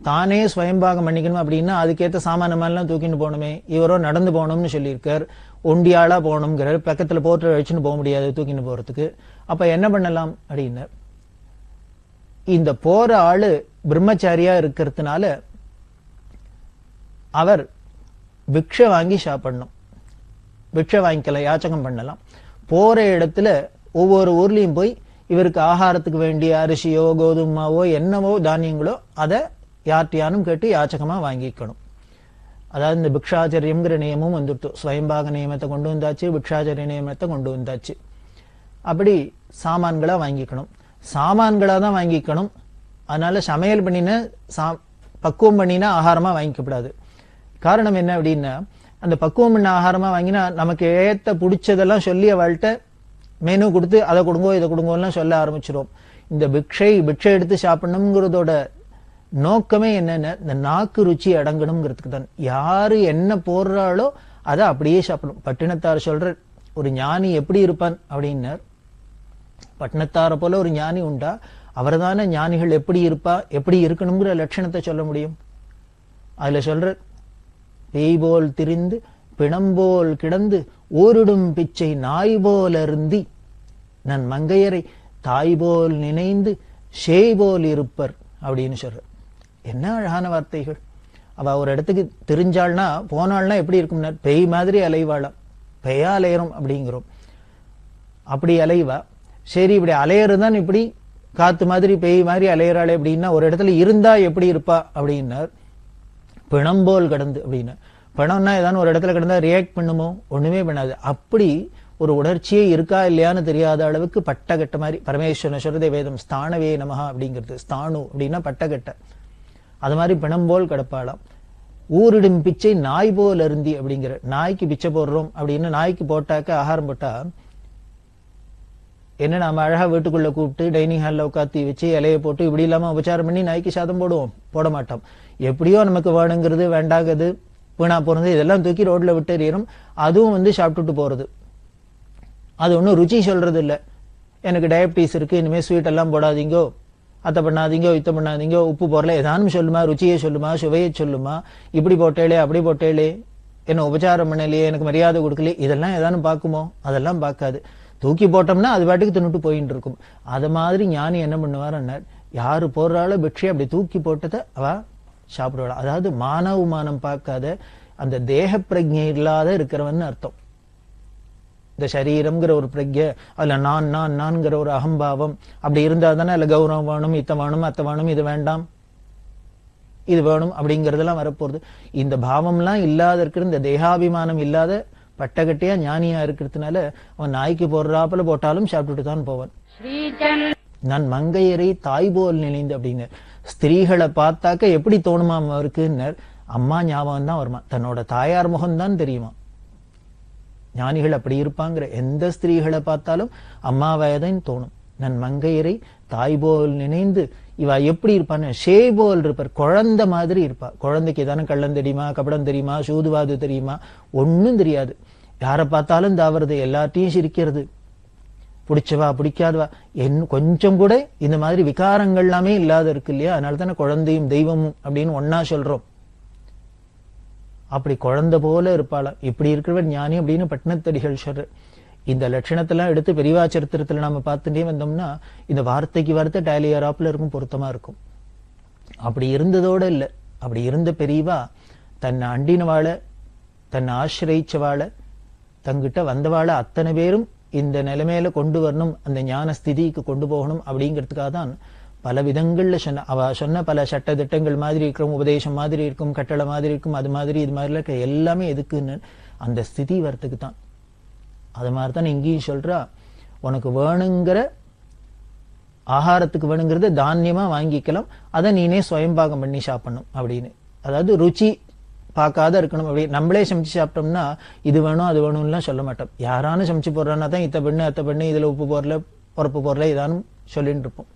தானே ஸ்வயம்பாகம் பண்ணிக்கணும் அப்படின்னா அதுக்கேற்ற சாமானமெல்லாம் தூக்கிட்டு போகணுமே. இவரோ நடந்து போகணும்னு சொல்லியிருக்கார், ஒண்டியாளா போகணுங்கிறார், பக்கத்துல போட்டு அழிச்சுன்னு போக முடியாது தூக்கிட்டு போறதுக்கு. அப்ப என்ன பண்ணலாம் அப்படின்னா, இந்த போற ஆளு பிரம்மச்சாரியா இருக்கிறதுனால அவர் பிக்ஷை வாங்கி சாப்பிடணும். பிக்ஷை வாங்கிக்கலாம், யாச்சகம் பண்ணலாம். போற இடத்துல ஒவ்வொரு ஊர்லயும் போய் இவருக்கு ஆகாரத்துக்கு வேண்டிய அரிசியோ கோதுமாவோ என்னவோ தானியங்களோ அதை யார்ட்டையானும் கேட்டு யாச்சகமா வாங்கிக்கணும். அதாவது இந்த பிக்ஷாச்சரியம்ங்கிற நியமும் வந்துட்டு ஸ்வயம்பாக நியமத்தை கொண்டு வந்தாச்சு, பிக்ஷாச்சரிய நியமத்தை கொண்டு வந்தாச்சு. அப்படி சாமான்களா வாங்கிக்கணும், சாமான்களா தான் வாங்கிக்கணும். அதனால சமையல் பண்ணின பக்குவம் பண்ணினா ஆகாரமா வாங்கிக்கப்படாது. காரணம் என்ன அப்படின்னா, அந்த பக்குவம் பண்ண ஆகாரமா வாங்கினா நமக்கு ஏத்த பிடிச்சதெல்லாம் சொல்லி அவள்கிட்ட மெனு கொடுத்து அதை கொடுங்கோ இதை கொடுங்கோலாம் சொல்ல ஆரம்பிச்சிடும். இந்த பிக்ஷை எடுத்து சாப்பிடணுங்கிறதோட நோக்கமே என்னன்னா, இந்த நாக்கு ருச்சி அடங்கணுங்கிறதுக்கு தான். யாரு என்ன போடுறாளோ அதை அப்படியே சாப்பிடணும். பட்டினத்தார் சொல்ற ஒரு ஞானி எப்படி இருப்பான் அப்படின்னார். பட்டினத்தார போல ஒரு ஞானி உண்டா? அவர்தான ஞானிகள் எப்படி இருக்கணுங்கிற லட்சணத்தை சொல்ல முடியும். அதுல சொல்ற, பேய் போல் திரிந்து பிணம்போல் கிடந்து ஓரிடும் பிச்சை நாய் போல் அருந்தி நன் மங்கையரை தாய் போல் நினைந்து ஷேய் போல் இருப்பர் அப்படின்னு சொல்ற. என்ன அழகான வார்த்தைகள். அவ ஒரு இடத்துக்கு தெரிஞ்சாள்னா போனாள்னா எப்படி இருக்கும்னா, பேய் மாதிரி அலைவாளாம். பெயா அலையறோம் அப்படிங்கிறோம், அப்படி அலைவா. சரி, இப்படி அலையறதுதான் இப்படி காத்து மாதிரி பேய் மாதிரி அலையறாளே அப்படின்னா, ஒரு இடத்துல இருந்தா எப்படி இருப்பா அப்படின்னார். பிணம்போல் கடந்து அப்படின்னா, பணம்னா ஏதாவது ஒரு இடத்துல கிடந்தா ரியாக்ட் பண்ணுமோ? ஒண்ணுமே பண்ணாது. அப்படி ஒரு உணர்ச்சியே இருக்கா இல்லையான்னு தெரியாத அளவுக்கு பட்டகட்ட மாதிரி. பரமேஸ்வரன் சொல்றதே வேதம், ஸ்தானவே நமஹா அப்படிங்கிறது. ஸ்தானு அப்படின்னா பட்டகட்ட. அது மாதிரி பிணம்போல் கிடப்பாளாம். ஊரிடும் பிச்சை நாய் போல் அருந்தி அப்படிங்கிற. நாய்க்கு பிச்சை போடுறோம் அப்படின்னா, நாய்க்கு போட்டாக்க ஆகாரம் போட்டா என்ன, நாம அழகா வீட்டுக்குள்ள கூப்பிட்டு டைனிங் ஹால்ல உட்காத்தி வச்சு இலையை போட்டு இப்படி இல்லாம உபச்சாரம் பண்ணி நாய்க்கு சாதம் போடுவோம்? போட மாட்டோம். எப்படியோ நமக்கு வேணுங்கிறது வேண்டாகிறது வீணா போறது இதெல்லாம் தூக்கி ரோட்ல விட்டு எறியணும். அதுவும் சாப்பிட்டுட்டு போறது. அது ஒன்றும் ருச்சி சொல்றது இல்லை. எனக்கு டயபிட்டிஸ் இருக்கு, இனிமே ஸ்வீட் எல்லாம் போடாதீங்கோ, அத்தை பண்ணாதீங்கோ, இத்த பண்ணாதீங்கோ, உப்பு போடல, ஏதானும் சொல்லுமா, ருச்சியை சொல்லுமா, சுவையை சொல்லுமா, இப்படி போட்டேளே அப்படி போட்டேளே, என்ன உபச்சாரம் பண்ணலையே, எனக்கு மரியாதை கொடுக்கலையே, இதெல்லாம் ஏதானும் பார்க்குமோ? அதெல்லாம் பார்க்காது. தூக்கி போட்டோம்னா அது பாட்டுக்கு தின்னுட்டு போயிட்டு இருக்கும். அது மாதிரி ஞானி என்ன பண்ணுவார், யாரு போடுறாளோ பிக்ஷை அப்படி தூக்கி போட்டதை அவ சாப்பிடுவாள். அதாவது மானம் பார்க்காத அந்த தேக பிரஜை இல்லாத இருக்கிறவன் அர்த்தம். இந்த சரீரம்ங்கிற ஒரு பிரஜை, அதுல நான்கிற ஒரு அகம்பாவம் அப்படி இருந்தா தானே அதுல கௌரவம் வேணும், இத்த வேணும், அத்த வேணும், இது வேண்டாம், இது வேணும் அப்படிங்கறதெல்லாம் வரப்போறது. இந்த பாவம்லாம் இல்லாத இருக்கிற, இந்த தேகாபிமானம் இல்லாத பட்டகட்டையா ஞானியா இருக்கிறதுனால அவன் நாய்க்கு போடுறாப்புல போட்டாலும் சாப்பிட்டுட்டு தான் போவான். நான் மங்கையரை தாய் போல் நினைந்து அப்படின்னு. ஸ்திரீகளை பார்த்தாக்க எப்படி தோணுமா அவருக்குன்னு, அம்மா ஞாபகம் தான் வருமா, தன்னோட தாயார் முகம்தான் தெரியுமா. ஞானிகள் அப்படி இருப்பாங்கிற. எந்த ஸ்திரீகளை பார்த்தாலும் அம்மாவாயதான் தோணும். நன் மங்கையரை தாய் போல் நினைந்து இவ எப்படி இருப்பான்னு, ஷே போல் இருப்பார், குழந்தை மாதிரி இருப்பா. குழந்தைக்கு ஏதானு கள்ளம் தெரியுமா, கபடம் தெரியுமா, சூதுவாது தெரியுமா? ஒன்னும் தெரியாது. யாரை பார்த்தாலும் தாவறது, எல்லாத்தையும் சிரிக்கிறது, பிடிச்சவா பிடிக்காதவா கொஞ்சம் கூட இந்த மாதிரி விகாரங்கள் எல்லாமே இல்லாத இருக்கு இல்லையா? அதனால தானே குழந்தையும் தெய்வமும் அப்படின்னு ஒன்னா சொல்றோம். அப்படி குழந்தை போல இருப்பாளா. இப்படி இருக்கிறவர் ஞானி அப்படின்னு பட்டினத்தடிகள் சொல்ற. இந்த லட்சணத்தெல்லாம் எடுத்து பெரியவா சரித்திரத்துல நாம பார்த்துட்டே வந்தோம்னா இந்த வார்த்தைக்கு வார்த்தை டேலியராப்ல இருக்கும், பொருத்தமா இருக்கும். அப்படி இருந்ததோட இல்ல, அப்படி இருந்த பெரியவா தன்னை அண்டினவாழ, தன்னை ஆசிரியிச்சவாழ, தங்கிட்ட வந்தவாழ அத்தனை பேரும் இந்த நிலைமையில கொண்டு வரணும், அந்த ஞான ஸ்திதிக்கு கொண்டு போகணும் அப்படிங்கிறதுக்காக தான் பல விதங்கள்ல சொன்ன. அவ சொன்ன பல சட்ட திட்டங்கள் மாதிரி இருக்கும், உபதேசம் மாதிரி இருக்கும், கட்டளை மாதிரி இருக்கும், அது மாதிரி இது மாதிரிலாம் இருக்க எல்லாமே எதுக்குன்னு அந்த ஸ்திதி வரத்துக்கு தான். அது மாதிரிதான் இங்கேயும் சொல்றா, உனக்கு வேணுங்கிற ஆகாரத்துக்கு வேணுங்கிறத தானியமா வாங்கிக்கலாம், அதை நீனே சுயம்பாகம் பண்ணி சாப்பிடணும் அப்படின்னு. அதாவது ருச்சி பார்க்காத இருக்கணும். அப்படி நம்மளே சமைச்சு சாப்பிட்டோம்னா இது வேணும் அது வேணும்லாம் சொல்ல மாட்டோம். யாரானு சமைச்சு போடுறான்னா தான் இத்த பண்ணு அத்தை பண்ணு, இதுல உப்பு போடல பருப்பு போடல இதானும் சொல்லிட்டு இருப்போம்.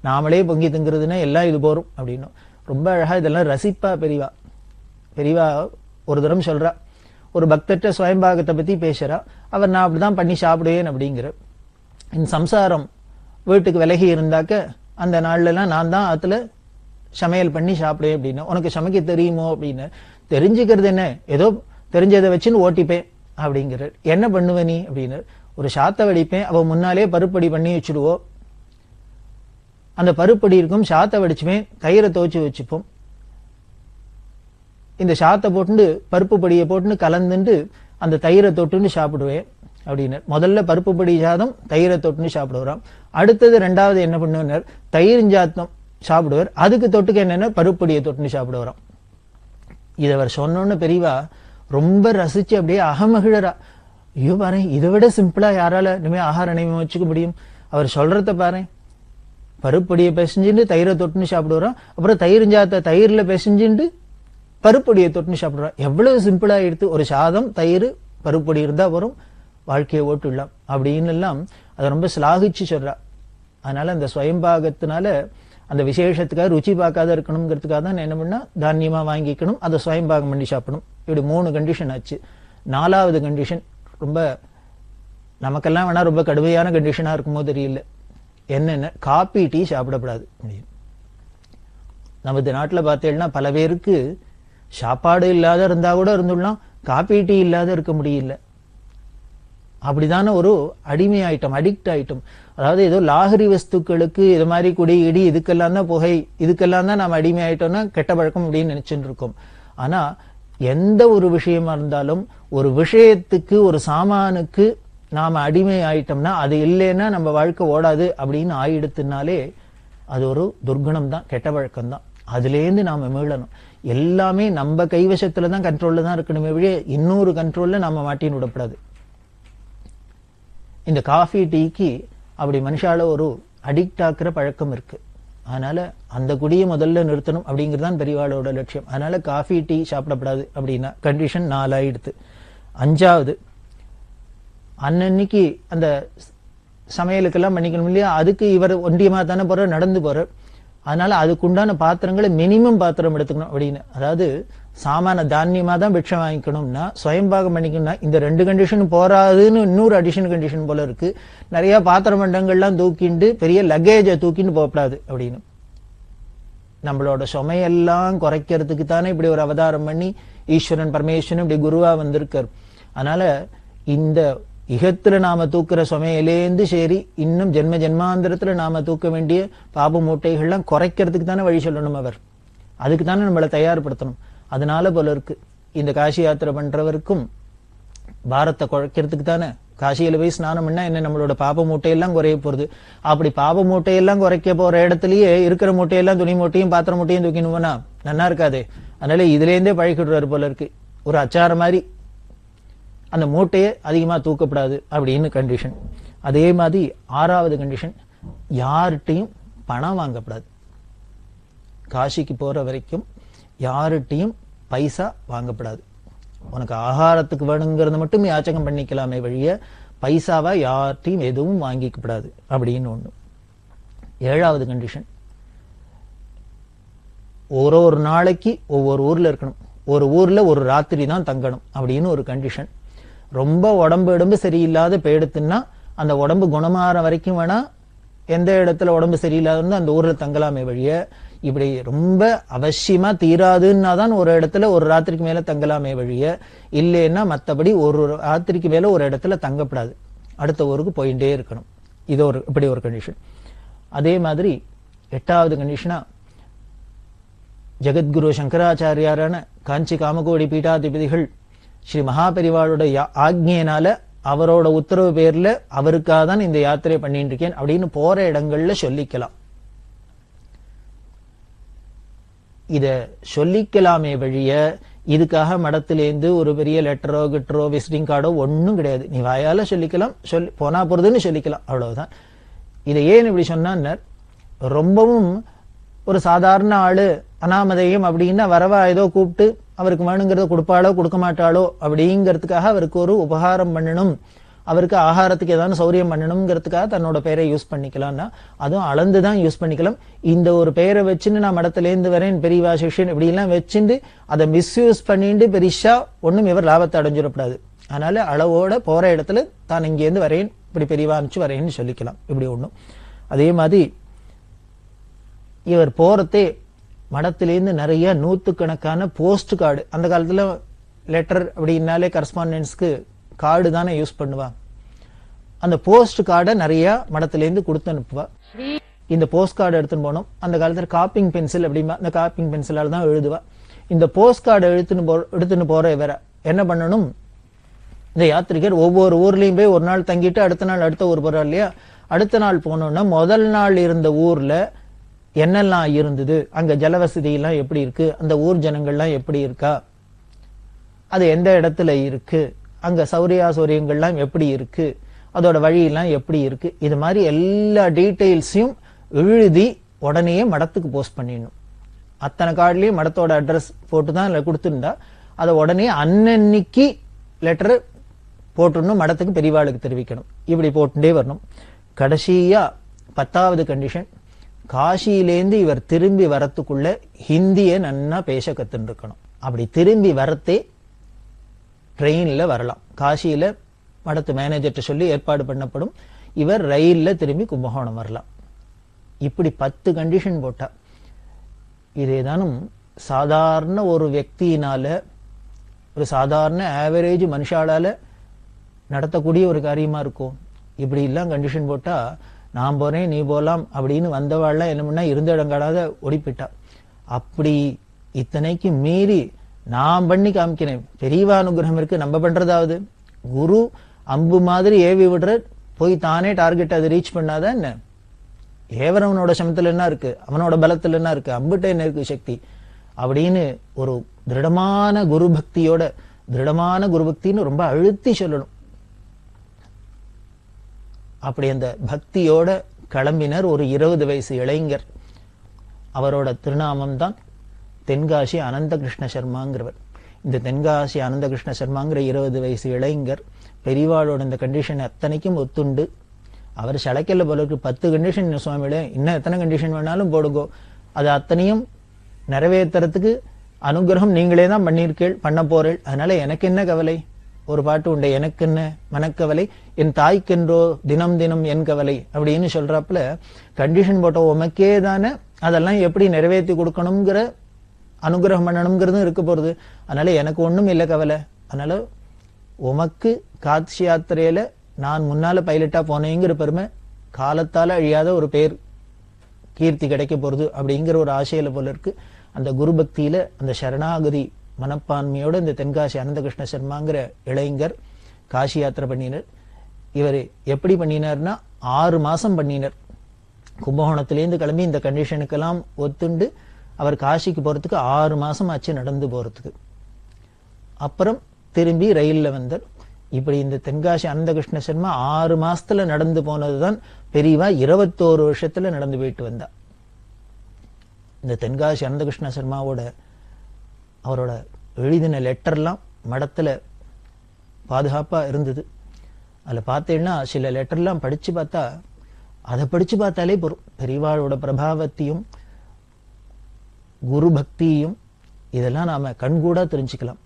நாமளே பொங்கி திங்கிறதுன்னா எல்லாம் இது போறோம் அப்படின்னு. ரொம்ப அழகா இதெல்லாம் ரசிப்பா பெரியவா. பெரியவா ஒரு தரம் சொல்றா, ஒரு பக்தர்கிட்ட சுயம்பாகத்தை பத்தி பேசுறா. அவர் நான் அப்படிதான் பண்ணி சாப்பிடுவேன் அப்படிங்கிற. இந்த சம்சாரம் வீட்டுக்கு விலகி இருந்தாக்க அந்த நாள்ல எல்லாம் நான் தான் அதுல சமையல் பண்ணி சாப்பிடுவேன் அப்படின்னா. உனக்கு சமைக்க தெரியுமோ அப்படின்னு. தெரிஞ்சுக்கிறது என்ன, ஏதோ தெரிஞ்சதை வச்சுன்னு ஓட்டிப்பேன் அப்படிங்கிற. என்ன பண்ணுவ நீ அப்படின்னு. ஒரு சாத்தை வடிப்பேன், அவ முன்னாலே பருப்படி பண்ணி வச்சுடுவோம், அந்த பருப்படி இருக்கும், சாத்தை வடிச்சுப்பேன், தயிரை துவச்சு வச்சுப்போம், இந்த சாத்தை போட்டு பருப்பு பொடியை போட்டுன்னு கலந்துட்டு அந்த தயிரை தொட்டுன்னு சாப்பிடுவேன் அப்படின்னு. முதல்ல பருப்பு பொடி சாதம் தயிரை தொட்டுன்னு சாப்பிடுவாராம். அடுத்தது ரெண்டாவது என்ன பண்ணுவார், தயிர்ஞ்சாத்தம் சாப்பிடுவார். அதுக்கு தொட்டுக்கு என்னன்னா பருப்பொடியை தொட்டுன்னு சாப்பிடுவாராம். இதை அவர் சொன்னோன்னு பெரியவா ரொம்ப ரசிச்சு அப்படியே அகமகிழரா. ஐயோ பாரு, இதை விட சிம்பிளா யாரால இனிமே ஆகார நியமம் வச்சுக்க முடியும்? அவர் சொல்றத பாரு, பருப்பொடியை பிசைஞ்சுட்டு தயிரை தொட்டுன்னு சாப்பிடுவாராம். அப்புறம் தயிர்ஞ்சாத்த தயிர்ல பிசைஞ்சுட்டு பருப்பொடியை தொட்டுன்னு சாப்பிடுவார். எவ்வளவு சிம்பிளா எடுத்து ஒரு சாதம் தயிர் பருப்பொடி இருந்தா வரும், வாழ்க்கையை ஓட்டுடலாம் அப்படின்னு எல்லாம் அதை ரொம்ப சிலாகிச்சு சொல்றா. அதனால அந்த ஸ்வயம்பாகத்தினால அந்த விசேஷத்துக்காக ருச்சி பார்க்காத இருக்கணுங்கிறதுக்காக தான் என்ன பண்ணா, தானியமா வாங்கிக்கணும், அதை ஸ்வயம்பாகம் பண்ணி சாப்பிடணும். இப்படி 3 கண்டிஷன் ஆச்சு. 4வது கண்டிஷன் ரொம்ப நமக்கெல்லாம் வேணா ரொம்ப கடுமையான கண்டிஷனா இருக்குமோ தெரியல. என்னென்ன, காப்பி டீ சாப்பிடப்படாது. நமது நாட்டில் பார்த்தீங்கன்னா பல பேருக்கு சாப்பாடு இல்லாத இருந்தா கூட இருந்துடலாம், காப்பி டீ இல்லாத இருக்க முடியல. அப்படிதான ஒரு அடிமை ஆயிட்டம், அடிக்ட் ஆயிட்டம். அதாவது ஏதோ லாகரி வஸ்துக்களுக்கு இது மாதிரி குடி இடி இதுக்கெல்லாம் தான் புகை, இதுக்கெல்லாம் தான் நாம அடிமை ஆயிட்டோம்னா கெட்ட பழக்கம் அப்படின்னு நினைச்சுட்டு இருக்கோம். ஆனா எந்த ஒரு விஷயமா இருந்தாலும் ஒரு விஷயத்துக்கு ஒரு சாமானுக்கு நாம அடிமை ஆயிட்டோம்னா அது இல்லைன்னா நம்ம வாழ்க்கை ஓடாது அப்படின்னு ஆயிடுத்துனாலே அது ஒரு துர்குணம் தான், கெட்ட பழக்கம் தான். அதுலேருந்து நாம மீளணும். எல்லாமே நம்ம கைவசத்துல தான், கண்ட்ரோல்ல தான் இருக்கணுமே வழிய இன்னொரு கண்ட்ரோல்ல நாம மாட்டின்னு விடப்படாது. இந்த காஃபி டீக்கு அப்படி மனுஷால ஒரு அடிக்ட் ஆக்குற பழக்கம் இருக்கு. அதனால அந்த குடியை முதல்ல நிறுத்தணும் அப்படிங்கிறது தான் பெரியவாளோட லட்சியம். அதனால காஃபி டீ சாப்பிடப்படாது அப்படின்னா கண்டிஷன் 4 ஆயிடுத்து. 5வது, அன்னன்னைக்கு அந்த சமையலுக்கெல்லாம் பண்ணிக்கணும் இல்லையா, அதுக்கு இவர் ஒண்டியமா தானே போற, நடந்து போற. அதனால அதுக்குண்டான பாத்திரங்களை மினிமம் பாத்திரம் எடுத்துக்கணும் அப்படின்னு. அதாவது சாமான தானியமா தான் பிட்சை வாங்கிக்கணும்னா, சுயம்பாகம் பண்ணிக்கணும்னா இந்த 2 கண்டிஷன் போராதுன்னு இன்னொரு அடிஷனல் கண்டிஷன் போல இருக்கு. நிறைய பாத்திர மண்டங்கள்லாம் தூக்கிண்டு பெரிய லக்கேஜை தூக்கிட்டு போகப்படாது அப்படின்னு. நம்மளோட சுமையெல்லாம் குறைக்கிறதுக்கு தானே இப்படி ஒரு அவதாரம் பண்ணி ஈஸ்வரன் பரமேஸ்வரன் இப்படி குருவா வந்திருக்கார். அதனால இந்த இகத்துல நாம தூக்குற சுமையிலேந்து சரி இன்னும் ஜென்ம ஜென்மாந்திரத்துல நாம தூக்க வேண்டிய பாப மூட்டைகள்லாம் குறைக்கிறதுக்கு தானே வழி சொல்லணும் அவர். அதுக்கு தானே நம்மளை தயார்படுத்தணும். அதனால போல இருக்கு இந்த காசி யாத்திரை பண்றவருக்கும் பாரத்தை குறைக்கிறதுக்கு தானே. காசியில போய் ஸ்நானம் பண்ணா என்ன, நம்மளோட பாப மூட்டையெல்லாம் குறைய போறது. அப்படி பாப மூட்டையெல்லாம் குறைக்க போற இடத்துலயே இருக்கிற மூட்டையெல்லாம் துணி மூட்டையும் பாத்திர மூட்டையும் தூக்கணும்னா நல்லா இருக்காது. அதனால இதுல இருந்தே பழகிடுறாரு போல இருக்கு. ஒரு அச்சார மாதிரி அந்த மூட்டையை அதிகமா தூக்கப்படாது அப்படின்னு கண்டிஷன். அதே மாதிரி 6வது கண்டிஷன், யார்கிட்டையும் பணம் வாங்கப்படாது. காசிக்கு போற வரைக்கும் யார்கிட்டையும் பைசா வாங்கப்படாது. உனக்கு ஆகாரத்துக்கு வேணுங்கிறத மட்டும் யாச்சகம் பண்ணிக்கலாமே வழிய பைசாவா யார்கிட்டையும் எதுவும் வாங்கிக்கப்படாது அப்படின்னு ஒண்ணு. 7வது கண்டிஷன், ஒரு நாளைக்கு ஒவ்வொரு ஊர்ல இருக்கணும், ஒரு ஊர்ல ஒரு ராத்திரி தான் தங்கணும் அப்படின்னு ஒரு கண்டிஷன். ரொம்ப உடம்பு சரியில்லாத போயிடுத்துன்னா அந்த உடம்பு குணமாற வரைக்கும் வேணா எந்த இடத்துல உடம்பு சரியில்லாதுன்னு அந்த ஊர்ல தங்கலாமே வழிய, இப்படி ரொம்ப அவசியமா தீராதுன்னா தான் ஒரு இடத்துல ஒரு ராத்திரிக்கு மேல தங்கலாமே வழிய, இல்லைன்னா மற்றபடி ஒரு ராத்திரிக்கு மேல ஒரு இடத்துல தங்கப்படாது, அடுத்த ஊருக்கு போயிட்டே இருக்கணும். இது ஒரு இப்படி ஒரு கண்டிஷன். அதே மாதிரி 8வது கண்டிஷனா, ஜெகத்குரு சங்கராச்சாரியாரான காஞ்சி காமகோடி பீட்டாதிபதிகள் ஸ்ரீ மகாபெரிவாளோட ஆக்ஞையினால அவரோட உத்தரவு பேர்ல அவருக்காக தான் இந்த யாத்திரை பண்ணிட்டு இருக்கேன் அப்படின்னு போற இடங்கள்ல சொல்லிக்கலாம். இத சொல்லிக்கலாமே வழிய இதுக்காக மடத்திலேருந்து ஒரு பெரிய லெட்டரோ கிட்டரோ விசிட்டிங் கார்டோ ஒன்னும் கிடையாது. நீ வாயால சொல்லிக்கலாம், போனா போறதுன்னு சொல்லிக்கலாம், அவ்வளவுதான். இதை ஏன் இப்படி சொன்னார், ரொம்பவும் ஒரு சாதாரண ஆளு அனாமதேயம் அப்படின்னா வரவா ஏதோ கூப்பிட்டு அவருக்கு வேணுங்கிறத கொடுப்பாளோ கொடுக்க மாட்டாளோ அப்படிங்கிறதுக்காக அவருக்கு ஒரு உபகாரம் பண்ணணும், அவருக்கு ஆகாரத்துக்கு ஏதாவது சௌரியம் பண்ணணுங்கிறதுக்காக தன்னோட பெயரை யூஸ் பண்ணிக்கலாம்னா அதுவும் அளந்துதான் யூஸ் பண்ணிக்கலாம். இந்த ஒரு பெயரை வச்சுன்னு நான் மடத்திலேருந்து வரேன் பெரியவா சிஷ்யன் இப்படி எல்லாம் வச்சுட்டு அதை மிஸ்யூஸ் பண்ணிட்டு பெரிசா ஒன்னும் இவர் லாபத்தை அடைஞ்சிடப்படாது. அதனால அளவோட போற இடத்துல தான் இங்கேருந்து வரேன், இப்படி பெரியவா அனுப்பிச்சு வரேன்னு சொல்லிக்கலாம், இப்படி ஒண்ணும். அதே மாதிரி இவர் போறதே மடத்திலேருந்து நிறைய 100கணக்கான போஸ்ட் கார்டு, அந்த காலத்துல லெட்டர் அப்படின்னாலே கரஸ்பாண்டன்ஸ்க்கு கார்டு தானே யூஸ் பண்ணுவா, அந்த போஸ்ட் கார்டை நிறைய மடத்திலேருந்து கொடுத்து அனுப்புவா. இந்த போஸ்ட் கார்டு எடுத்துன்னு போனோம். அந்த காலத்துல காப்பிங் பென்சில் அப்படின்பா, அந்த காப்பிங் பென்சிலால தான் எழுதுவா. இந்த போஸ்ட் கார்டு எடுத்துன்னு போற இவரை என்ன பண்ணணும், இந்த யாத்திரிகர் ஒவ்வொரு ஊர்லயும் போய் ஒரு நாள் தங்கிட்டு அடுத்த நாள் அடுத்த ஊர் போறார் இல்லையா. அடுத்த நாள் போனோம்னா முதல் நாள் இருந்த ஊர்ல என்னெல்லாம் இருந்தது, அங்க ஜலவசதி எல்லாம் எப்படி இருக்கு, அந்த ஊர் ஜனங்கள்லாம் எப்படி இருக்கா, அது எந்த இடத்துல இருக்கு, அங்க சௌகரியங்கள்லாம் எப்படி இருக்கு, அதோட வழியெல்லாம் எப்படி இருக்கு, இது மாதிரி எல்லா டீட்டெயில்ஸையும் எழுதி உடனே மடத்துக்கு போஸ்ட் பண்ணிடணும். அத்தனை கார்டுலயும் மடத்தோட அட்ரஸ் போட்டு தான் கொடுத்துருந்தா அதை உடனே அன்னன்னைக்கு லெட்டர் போட்டுடணும், மடத்துக்கு பெரியவாளுக்கு தெரிவிக்கணும். இப்படி போட்டுட்டே வரணும். கடைசியா 10வது கண்டிஷன், காசியிலேருந்து இவர் திரும்பி வரத்துக்குள்ள ஹிந்திய நன்னா பேச கத்துன்னு இருக்கணும். அப்படி திரும்பி வரத்தே ட்ரெயின்ல வரலாம். காசியில மடத்து மேனேஜர்கிட்ட சொல்லி ஏற்பாடு பண்ணப்படும். இவர் ரயில்ல திரும்பி கும்பகோணம் வரலாம். இப்படி 10 கண்டிஷன் போட்டா இதேதானும் சாதாரண ஒரு வியக்தியினால, ஒரு சாதாரண ஆவரேஜ் மனுஷாலால நடத்தக்கூடிய ஒரு காரியமா இருக்கும். இப்படி எல்லாம் கண்டிஷன் போட்டா நான் போறேன் நீ போலாம் அப்படின்னு வந்தவாள்லாம் என்ன பண்ணா இருந்த இடம் காடாத ஓடிப்பிட்டா. அப்படி இத்தனைக்கு மீறி நான் பண்ணி காமிக்கிறேன், பெரியவா அனுகிரகம் இருக்கு, நம்ம பண்றதாவது. குரு அம்பு மாதிரி ஏவி விடுற, போய் தானே டார்கெட் அதை ரீச் பண்ணாதான் என்ன, ஏவரவனோட சமத்துல என்ன இருக்கு, அவனோட பலத்துல என்ன இருக்கு, அம்புட்ட என்ன இருக்கு சக்தி அப்படின்னு ஒரு திருடமான குரு பக்தியோட, திருடமான குரு பக்தின்னு ரொம்ப அழுத்தி சொல்லணும். அப்படி அந்த பக்தியோட கிளம்பினர் ஒரு 20 வயசு இளைஞர். அவரோட திருநாமம் தான் தென்காசி அனந்த கிருஷ்ண சர்மாங்கிறவர். இந்த தென்காசி அனந்த கிருஷ்ண சர்மாங்கிற 20 வயசு இளைஞர் பெரியவாளோட இந்த கண்டிஷன் அத்தனைக்கும் ஒத்துண்டு, அவர் சளைக்கல போல இருக்கு. 10 கண்டிஷன் சுவாமியோட, இன்னும் எத்தனை கண்டிஷன் வேணாலும் போடுங்கோ, அது அத்தனையும் நிறைவேற்றுறதுக்கு அனுகிரகம் நீங்களே தான் பண்ணியிருக்கீள், பண்ண போறேள், அதனால எனக்கு என்ன கவலை. ஒரு பாட்டு உண்டு, எனக்கு என்ன மனக்கவலை, என் தாய்க்கென்றோ தினம் தினம் என் கவலை அப்படின்னு சொல்றாப்புல, கண்டிஷன் போட்ட உமக்கே தானே அதெல்லாம் எப்படி நிறைவேற்றி கொடுக்கணுங்கிற அனுகிரகம் பண்ணணுங்கிறதும் இருக்க போறது. அதனால எனக்கு ஒண்ணும் இல்லை கவலை. அதனால உமக்கு காட்சி யாத்திரையில நான் முன்னால பைலட்டா போனேங்கிற பெருமை, காலத்தால அழியாத ஒரு பேர் கீர்த்தி கிடைக்க போறது அப்படிங்கிற ஒரு ஆசையில போல இருக்கு. அந்த குரு பக்தியில அந்த சரணாகதி மனப்பான்மையோட இந்த தென்காசி அனந்த கிருஷ்ண சர்மாங்கிற இளைஞர் காசி யாத்திரை பண்ணினர். இவர் எப்படி பண்ணினார்னா 6 மாசம் பண்ணினர். கும்பகோணத்திலேருந்து கிளம்பி இந்த கண்டிஷனுக்கெல்லாம் ஒத்துண்டு அவர் காசிக்கு போறதுக்கு 6 மாசம் ஆச்சு நடந்து போறதுக்கு. அப்புறம் திரும்பி ரயில்ல வந்தார். இப்படி இந்த தென்காசி அனந்த கிருஷ்ண சர்மா 6 மாசத்துல நடந்து போனதுதான் பெரியவா 21 வருஷத்துல நடந்து போயிட்டு வந்தா. இந்த தென்காசி அனந்த கிருஷ்ண சர்மாவோட அவரோட எழுதின லெட்டர்லாம் மடத்துல பாதுகாப்பா இருந்தது. அதுல பார்த்தீங்கன்னா சில லெட்டர்லாம் படிச்சு பார்த்தா, அதை படிச்சு பார்த்தாலே போறோம், பெரியவாளோட பிரபாவத்தையும் குரு பக்தியும் இதெல்லாம் நாம கண்கூடா தெரிஞ்சுக்கலாம்.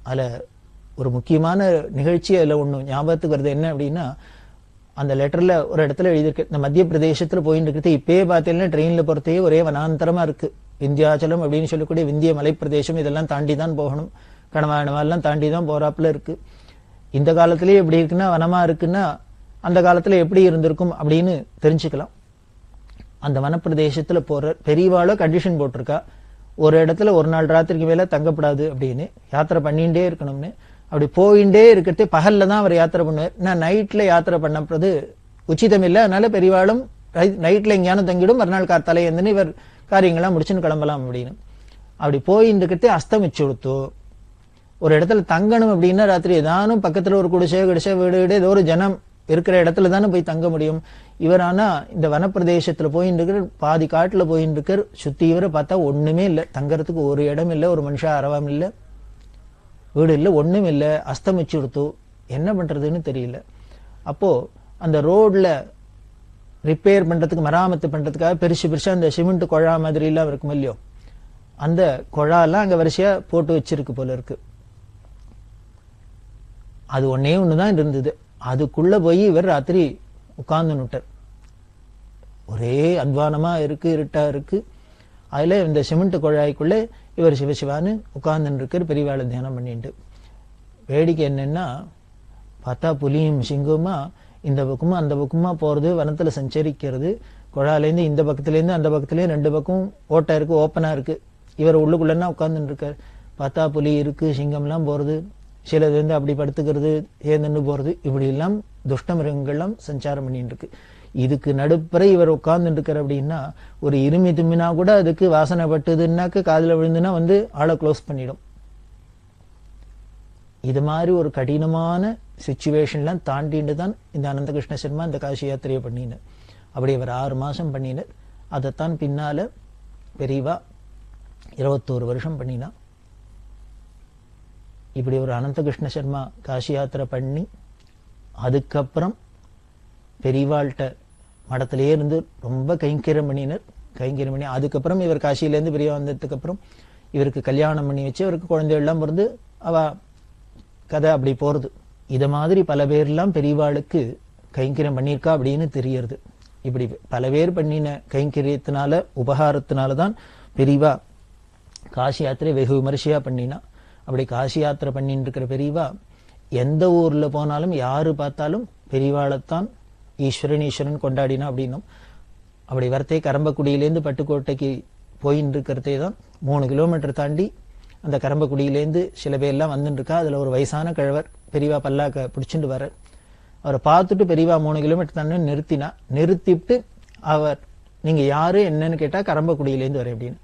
அதுல ஒரு முக்கியமான நிகழ்ச்சி அதுல ஒண்ணு ஞாபகத்துக்கு வருது. என்ன அப்படின்னா, அந்த லெட்டர்ல ஒரு இடத்துல எழுதியிருக்கு, இந்த மத்திய பிரதேசத்துல போயிட்டு இருக்கிறது இப்பயே பார்த்தீங்கன்னா ட்ரெயின்ல போறதே ஒரே வனாந்தரமா இருக்கு. விந்தியாச்சலம் அப்படின்னு சொல்லக்கூடிய விந்திய மலைப்பிரதேசம் இதெல்லாம் தாண்டி தான் போகணும், கணவானவாலாம் தாண்டி தான் போறாப்புல இருக்கு. இந்த காலத்திலேயே எப்படி இருக்குன்னா வனமா இருக்குன்னா அந்த காலத்துல எப்படி இருந்திருக்கும் அப்படின்னு தெரிஞ்சுக்கலாம். அந்த வனப்பிரதேசத்துல போற பெரியவாளோ கண்டிஷன் போட்டிருக்கா, ஒரு இடத்துல ஒரு நாள் ராத்திரிக்கு மேல தங்கப்படாது அப்படின்னு, யாத்திரை பண்ணிட்டே இருக்கணும்னு. அப்படி போயிட்டே இருக்கிறதே பகல்ல தான் அவர் யாத்திரை பண்ணுவார். நான் நைட்ல யாத்திரை பண்ணப்படுறது உச்சிதம் இல்லை. அதனால பெரியவாளும் நைட்ல எங்கேயானும் தங்கிடும், மறுநாள் காத்தாலே எழுந்துன்னு இவர் காரியங்கள்லாம் முடிச்சுன்னு கிளம்பலாம் அப்படின்னு. அப்படி போயிட்டு இருக்கிறதே அஸ்தமிச்சு கொடுத்தோ, ஒரு இடத்துல தங்கணும் அப்படின்னா ராத்திரி ஏதானும் பக்கத்துல ஒரு குடிசை வீடு ஏதோ ஒரு ஜனம் இருக்கிற இடத்துல தானே போய் தங்க முடியும். இவர் ஆனா இந்த வனப்பிரதேசத்துல போயிட்டு இருக்கிற, பாதி காட்டுல போயிட்டு இருக்கிற, சுத்தி இவரை பார்த்தா ஒண்ணுமே இல்லை, தங்கறதுக்கு ஒரு இடம் இல்லை, ஒரு மனுஷா அரவம் இல்லை, வீடு இல்லை, ஒண்ணும் இல்லை, அஸ்தமிச்சு கொடுத்தோ, என்ன பண்றதுன்னு தெரியல. அப்போ அந்த ரோட்ல ரிப்பேர் பண்றதுக்கு, மராமத்து பண்றதுக்காக பெருசா அந்த சிமெண்ட் குழா மாதிரி எல்லாம் இருக்கும் இல்லையோ, அந்த குழாலாம் அங்க வரிசையா போட்டு வச்சிருக்கு போல இருக்கு. அது ஒன்னே ஒண்ணுதான் இருந்தது. அதுக்குள்ள போய் இவர் ராத்திரி உட்கார்ந்து நுட்டார். ஒரே அத்வானமா இருக்கு, இருட்டா இருக்கு. அதுல இந்த சிமெண்ட் குழாய்க்குள்ள இவர் சிவசிவான்னு உட்கார்ந்து இருக்கார், பெரியவாளை தியானம் பண்ணிட்டு. வேடிக்கை என்னன்னா, பார்த்தா புலியும் சிங்கமா இந்த பக்கமா அந்த பக்கமா போறது, வனத்துல சஞ்சரிக்கிறது. குழாலேருந்து இந்த பக்கத்துலேருந்து அந்த பக்கத்துலேயும் 2 பக்கம் ஓட்டை இருக்கு, ஓப்பனா இருக்கு. இவர் உள்ளுக்குள்ளன்னா உட்கார்ந்து இருக்கார். பார்த்தா புலி இருக்கு, சிங்கம்லாம் போறது, சிலது வந்து அப்படி படுத்துக்கிறது, ஏந்துன்னு போறது, இப்படி எல்லாம் துஷ்ட மிருகங்கள்லாம் சஞ்சாரம் பண்ணிட்டு இருக்கு. இதுக்கு நடுப்பறை இவர் உட்கார்ந்துட்டு இருக்கார் அப்படின்னா, ஒரு இருமி தும்மினா கூட அதுக்கு வாசனை பட்டுதுன்னாக்க காதுல விழுந்துன்னா வந்து ஆளை க்ளோஸ் பண்ணிடும். இது மாதிரி ஒரு கடினமான சிச்சுவேஷன்லாம் தாண்டிட்டு தான் இந்த அனந்தகிருஷ்ண சர்மா இந்த காசி யாத்திரையை பண்ணினார். அப்படி அவர் 6 மாசம் பண்ணினார். அதைத்தான் பின்னால பெரியவா 21 வருஷம் பண்ணினா. இப்படி ஒரு அனந்தகிருஷ்ண சர்மா காசி யாத்திரை பண்ணி அதுக்கப்புறம் பெரியவாள்கிட்ட மடத்திலே இருந்து ரொம்ப கைங்கரியம் பண்ணினர். கைங்கரியம் பண்ணி அதுக்கப்புறம் இவர் காசியிலேருந்து பெரியவா வந்ததுக்கு அப்புறம் இவருக்கு கல்யாணம் பண்ணி வச்சு அவருக்கு குழந்தைகள்லாம் பிறந்து அவ கதை அப்படி போறது. இத மாதிரி பல பேர்லாம் பெரியவாளுக்கு கைங்கரியம் பண்ணியிருக்கா அப்படின்னு தெரியறது. இப்படி பல பேர் பண்ணின கைங்கரியத்தினால உபகாரத்தினால தான் பெரியவா காசி யாத்திரை வெகு விமரிசையா பண்ணினா. அப்படி காசி யாத்திரை பண்ணிட்டு இருக்கிற பெரியவா எந்த ஊர்ல போனாலும் யாரு பார்த்தாலும் பெரியவாளைத்தான் ஈஸ்வரன் கொண்டாடினா அப்படின்னும். அப்படி வரத்தே கரம்பக்குடியிலேருந்து பட்டுக்கோட்டைக்கு போயின்னு இருக்கிறதே தான் 3 கிலோமீட்டர் தாண்டி அந்த கரம்பக்குடியிலேருந்து சில பேர்லாம் வந்துட்டு இருக்கா. அதுல ஒரு வயசான கிழவர் பெரியவா பல்லாக்க பிடிச்சிட்டு வர, அவரை பார்த்துட்டு பெரியவா 3 கிலோமீட்டர் தாண்டி நிறுத்தினா. நிறுத்திட்டு அவர், நீங்க யாரு என்னன்னு கேட்டா கரம்பக்குடியிலேருந்து வர அப்படின்னு.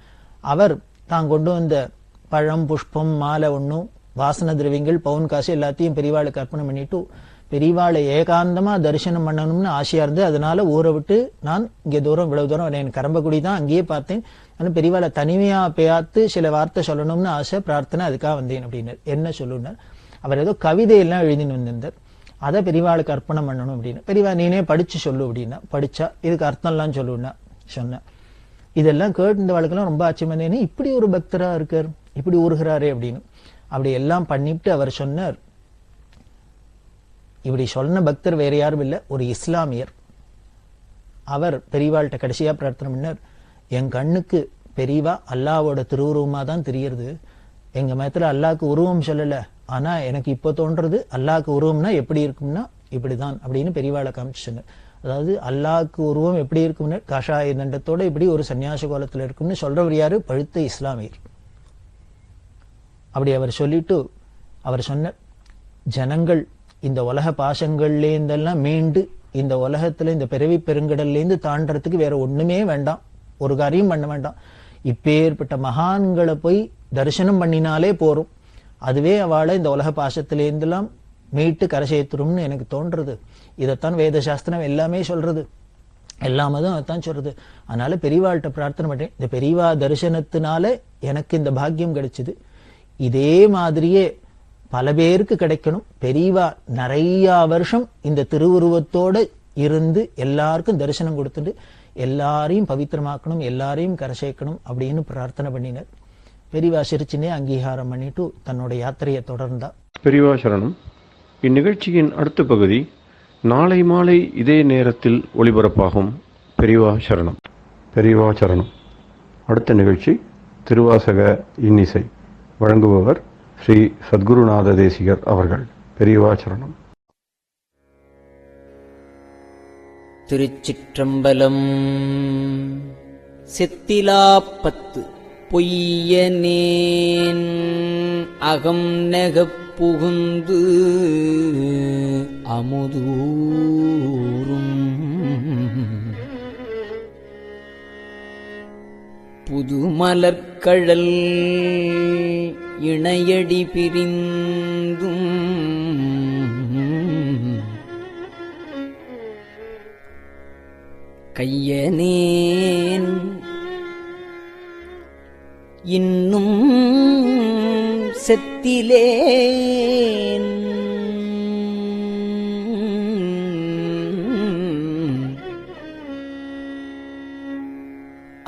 அவர் தான் கொண்டு வந்த பழம், புஷ்பம், மாலை ஒன்றும் வாசன திரவியங்கள், பவுன் காசு எல்லாத்தையும் பெரியவாளுக்கு அர்ப்பணம் பண்ணிட்டு பெரியவாளை ஏகாந்தமா தரிசனம் பண்ணணும்னு ஆசையா இருந்து, அதனால ஊரை விட்டு நான் இங்க தூரம் இவ்வளவு தூரம் வரேன், கரம்பக்குடி தான் அங்கேயே பார்த்தேன், ஆனால் பெரியவாளை தனிமையா பார்த்து சில வார்த்தை சொல்லணும்னு ஆசை, பிரார்த்தனை, அதுக்காக வந்தேன் அப்படின்னு. என்ன சொல்லுனார், அவர் ஏதோ கவிதையெல்லாம் எழுதின்னு வந்திருந்தார், அதை பெரியவாளுக்கு அர்ப்பணம் பண்ணணும் அப்படின்னு. பெரியவா நீனே படிச்சு சொல்லு அப்படின்னா, படிச்சா இதுக்கு அர்த்தம்லாம் சொல்லுன்னா சொன்னேன். இதெல்லாம் கேட்டு இந்த வாழ்க்கெல்லாம் ரொம்ப ஆச்சரியமா இருந்தேன், இப்படி ஒரு பக்தரா இருக்கார், இப்படி ஊறுகிறாரே அப்படின்னு. அப்படி எல்லாம் பண்ணிவிட்டு அவர் சொன்னார், இப்படி சொன்ன பக்தர் வேற யாரும் இல்லை, ஒரு இஸ்லாமியர். அவர் பெரியவாள்கிட்ட கடைசியா பிரார்த்தனை பண்ணார், என் கண்ணுக்கு பெரியவா அல்லாவோட திருவுருவமா தான் தெரியறது, எங்க மதத்துல அல்லாஹ்க்கு உருவம் சொல்லல, ஆனா எனக்கு இப்போ தோன்றது அல்லாஹ்க்கு உருவம்னா எப்படி இருக்கும்னா இப்படிதான் அப்படின்னு பெரியவாளை காமிச்சு சொன்னார். அதாவது அல்லாஹ்க்கு உருவம் எப்படி இருக்கும்னு காஷாய தண்டத்தோட இப்படி ஒரு சன்னியாச கோலத்துல இருக்கும்னு சொல்றவர் யாரு, பழுத்த இஸ்லாமியர். அப்படி அவர் சொல்லிட்டு அவர் சொன்னார், ஜனங்கள் இந்த உலக பாசங்கள்லேருந்தெல்லாம் மீண்டு இந்த உலகத்துல இந்த பிறவி பெருங்கடல்லேருந்து தாண்டறதுக்கு வேற ஒண்ணுமே வேண்டாம், ஒரு காரியம் பண்ண வேண்டாம், இப்பேற்பட்ட மகான்களை போய் தரிசனம் பண்ணினாலே போரும், அதுவே அவளை இந்த உலக பாசத்திலேருந்தெல்லாம் மீட்டு கரை சேர்த்துரும்னு எனக்கு தோன்றது. இதைத்தான் வேத சாஸ்திரம் எல்லாமே சொல்றது, எல்லா மதம் அதைத்தான் சொல்றது. அதனால பெரியவாள்கிட்ட பிரார்த்தனை பண்ணேன், இந்த பெரியவா தரிசனத்தினால எனக்கு இந்த பாக்கியம் கிடைச்சது, இதே மாதிரியே பல பேருக்கு கிடைக்கணும், பெரியவா நிறைய வருஷம் இந்த திருவுருவத்தோட இருந்து எல்லாருக்கும் தரிசனம் கொடுத்துட்டு எல்லாரையும் பவித்திரமாக்கணும், எல்லாரையும் கரை சேர்க்கணும் அப்படின்னு பிரார்த்தனை பண்ணினார். பெரியவா சிரிச்சுனே அங்கீகாரம் பண்ணிட்டு தன்னோட யாத்திரையை தொடர்ந்தா. பெரியவா சரணம். இந்நிகழ்ச்சியின் அடுத்த பகுதி நாளை மாலை இதே நேரத்தில் ஒளிபரப்பாகும். பெரியவா சரணம். பெரியவா சரணம். அடுத்த நிகழ்ச்சி திருவாசக இன்னிசை. வழங்குபவர் ஸ்ரீ சத்குருநாத தேசிகர் அவர்கள். பெரியவா சரணம். திருச்சிற்றம்பலம். செத்திலாப்பத்து பொய்யனேன் அகம் நெகப் புகுந்து அமுதூரும் புதுமலர்கழல் இணையடி பிரிந்தும் கையனேன் இன்னும் செத்திலேன்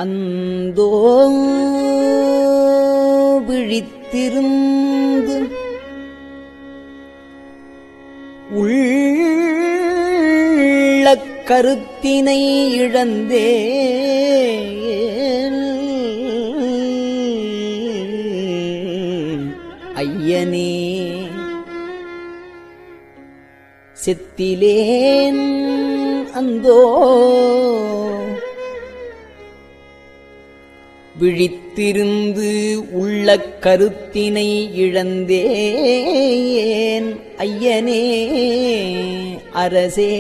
அந்தோ விழித்திருந்து உள்ள கருத்தினை இழந்தே ஐயனே செத்திலேன் அந்தோ விழித்திருந்து திருந்து உள்ள கருத்தினை இழந்தேன் ஐயனே அரசே.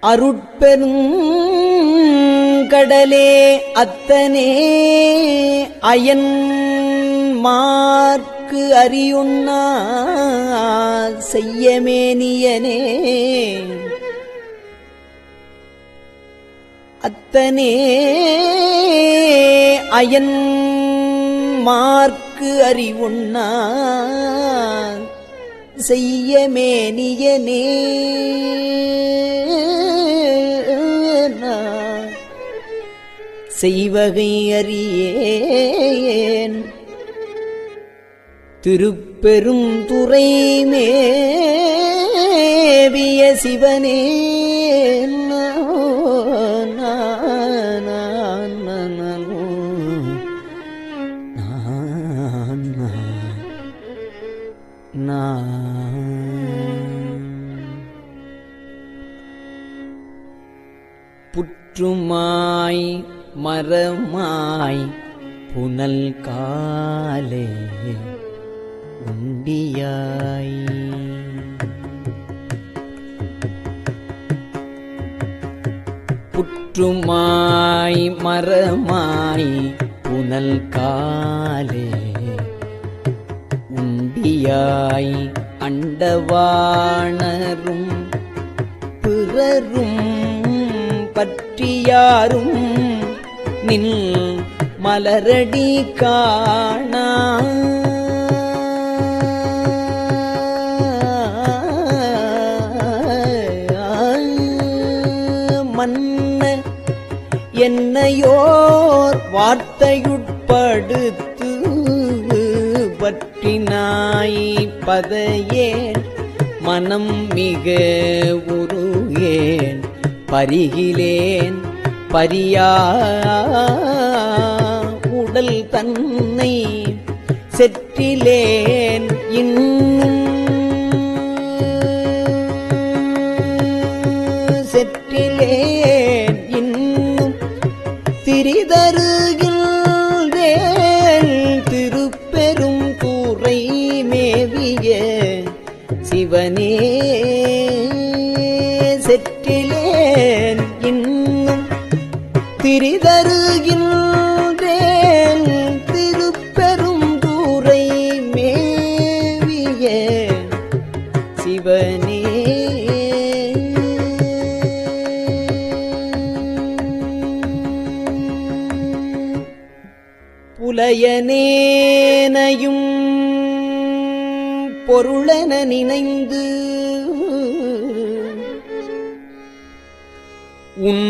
அருட்பெரும் கடலே அத்தனே அயன் மார்க்கு அறியுண்ணா செய்யமேனியனே அத்தனே அயன் மார்க்கு அறிவுண்ணா செய்யமேனியனே செய்வகை அறியேன் திருப்பெரும் துறை மேவிய சிவனே. புற்றுமாய் மரமாய் புனல் காலே உண்டியாய் புற்றுமாய் மரமாய் புனல் காலே உண்டியாய் அண்டவாணரும் பிறரும் பற்றியாரும் நின் மலரடி காணா மன்ன என்னையோர் வார்த்தையுட்படுத்து பற்றினாய் பதையேன் மனம் மிக உருகேன் பரிகிலேன் பரியா உடல் தன்னை செற்றிலேன் இன்னும் செற்றிலேன் இன்னும் திரிதருகின்றேன் திருப்பெரும் கூரை மேவிய சிவனே செற்றிலேன் இன்னும் திரிதருகின்றேன் திருப்பெரும் கூரை மேவிய சிவனே. புலையனேனையும் பொருளென நினைந்து உன்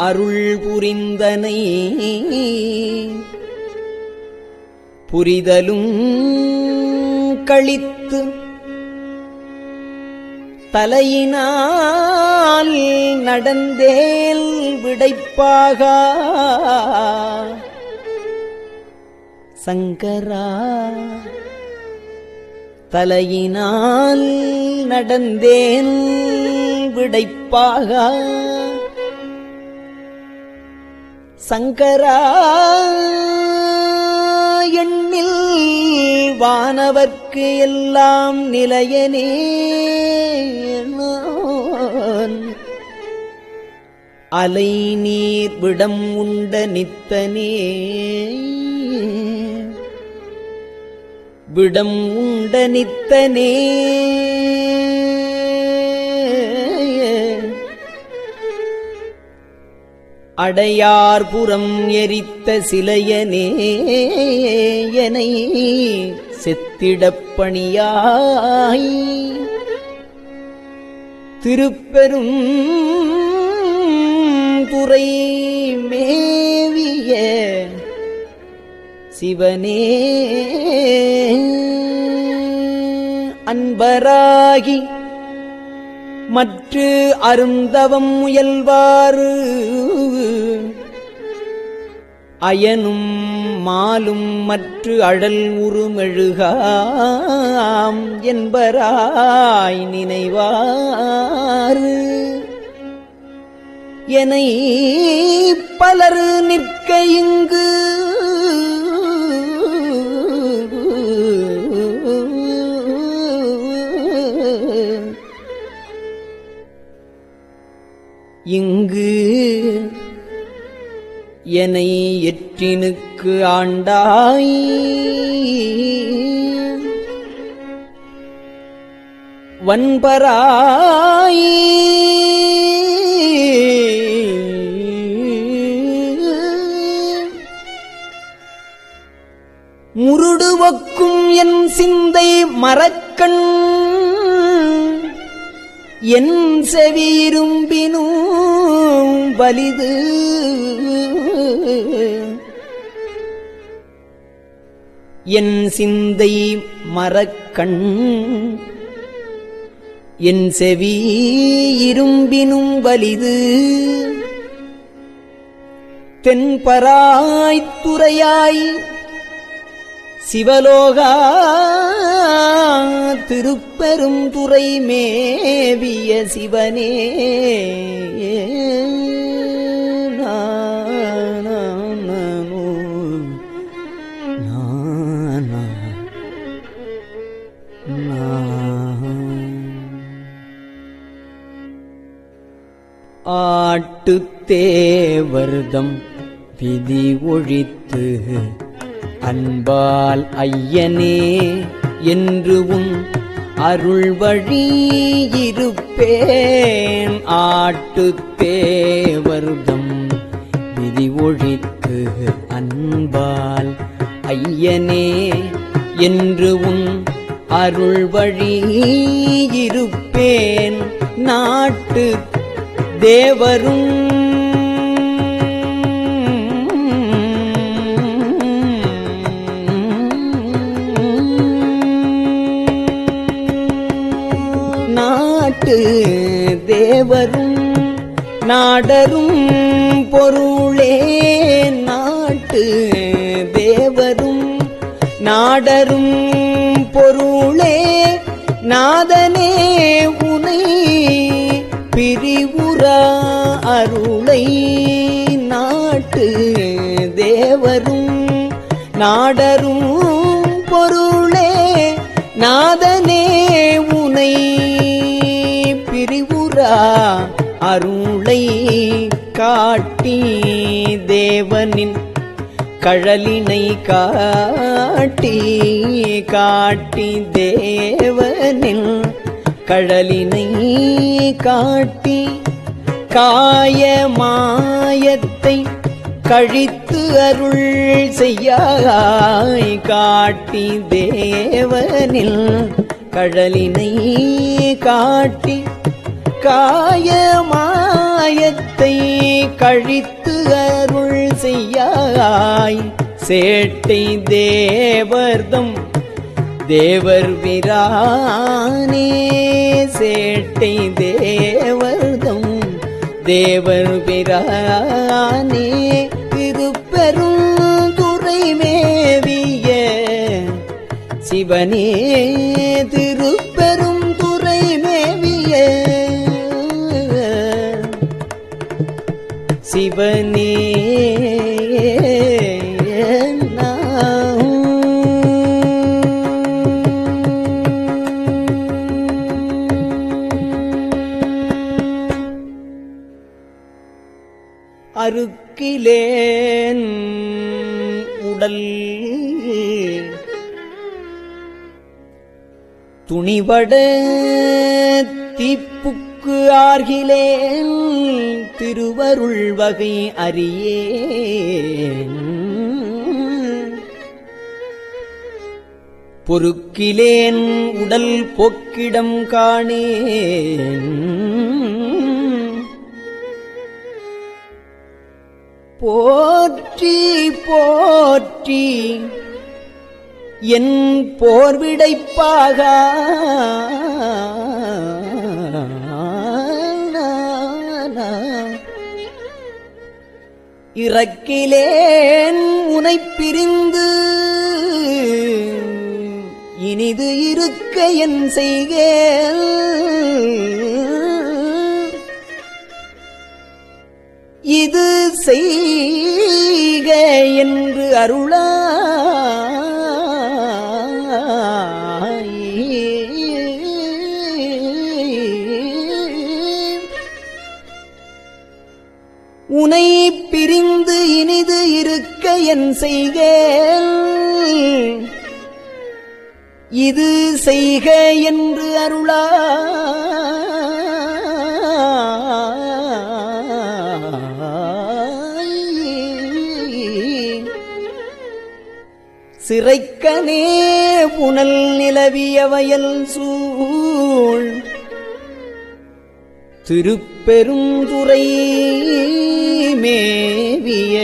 அருள் புரிந்தனை புரிதலும் கழித்து தலையினால் நடந்தேல் விடைப்பாக சங்கரா தலையினால் நடந்தேன் விடைப்பாக சங்கரா எண்ணில் வானவர்க்கு எல்லாம் நிலையனே அலை நீர் விடம் உண்ட நித்தனே விடம் உண்ட நித்தனே அடையார்புறம் எரித்த சிலையனே எனை செத்திடப்பணியாய் திருப்பெரும் துறை மேவிய சிவனே அன்பராகி மற்று அருந்தவம் முயல்வாறு அயனும் மாலும் மற்று அழல் உருமெழுகாம் என்பராய் நினைவாறு எனை பலர் நிற்க இங்கு இங்கு எனை எற்றினுக்கு ஆண்டாய் வன்பராய் முருடுவக்கும் என் சிந்தை மரக்கண் என் செவியிரும்பினும் வலிது என் சிந்தை மரக்கண் என் செவி இரும்பினும் வலிது தென்பராய் துறையாய் சிவலோகா திருப்பெரும் துறை மேவிய சிவனே ஆட்டுத்தேவர்தம் விதி ஒழித்து அன்பால் ஐயனே என்று உன் அருள் வழி இருப்பேன். ஆட்டுத்தேவர்தம் விதி ஒழித்து அன்பால் ஐயனே என்று உன் அருள் வழி இருப்பேன். நாட்டு தேவரும் நாட்டு தேவரும் நாடரும் பொருளே. நாட்டு தேவரும் நாடரும் பொருளே. நாதனே உனை பிரிவுரா அருளை. நாட்டு தேவரும் நாடரும் பொருளே. நாதனே உனை பிரிவுரா அருளை காட்டி தேவனின் கழலினை காட்டி காட்டி தேவனின் கழலினை காட்டி காய மாயத்தை கழித்து அருள் செய்யாய். காட்டி தேவனில் கழலினை காட்டி காய மாயத்தை கழித்து அருள் செய்யாய். சேட்டை தேவர்தம் தேவர் பிரானே. சேட்டை தேவர்தம் தேவர் பிரானே. திருப்பெரும் துறை மேவிய சிவனே. திருப்பெரும் துறை மேவிய சிவனே. அருக்கிலேன் உடல் துணிபட தீப்புக்கு ஆர்கிலேன். திருவருள் வகை அறியேன். பொறுக்கிலேன் உடல் போக்கிடம் காணேன். போற்றி போற்றி என் போர்விடைப்பாக இறக்கிலேன் உனைப் பிரிந்து இனிது இருக்க என் செய்கேன். இது செய்க என்று உனை பிரிந்து இனிது இருக்க என் செய்கேன், இது செய்க என்று சிறைக்கனே புனல் நிலவிய வயல் சூழ் திருப்பெருந்துறை மேவிய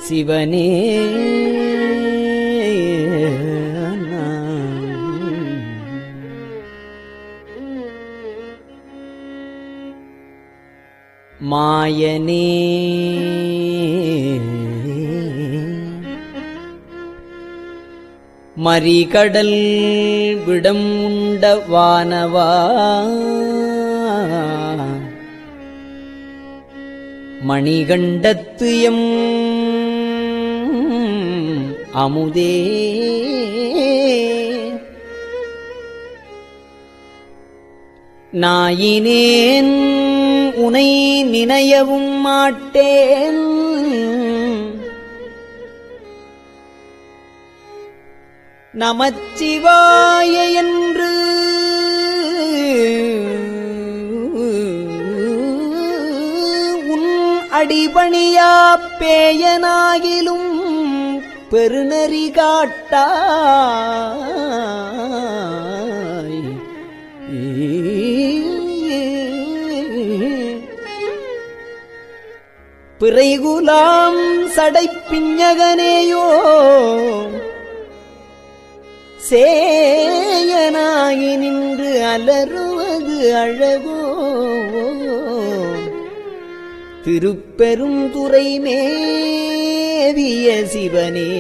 சிவனே மாயனே மறிகடல் விடம் உண்ட வானவா மணிகண்டத்து எம் அமுதே நாயினேன் உனை நினையவும் மாட்டேன், நமச்சிவாய என்று உன் அடிபணியா பேயனாகிலும் பெருநெறி காட்டாய். பிறைகுலாம் சடைப்பிஞகனேயோ சேயனாகி நின்று அலறுவது அழகோ, திருப்பெருந்துறை மேவிய சிவனே.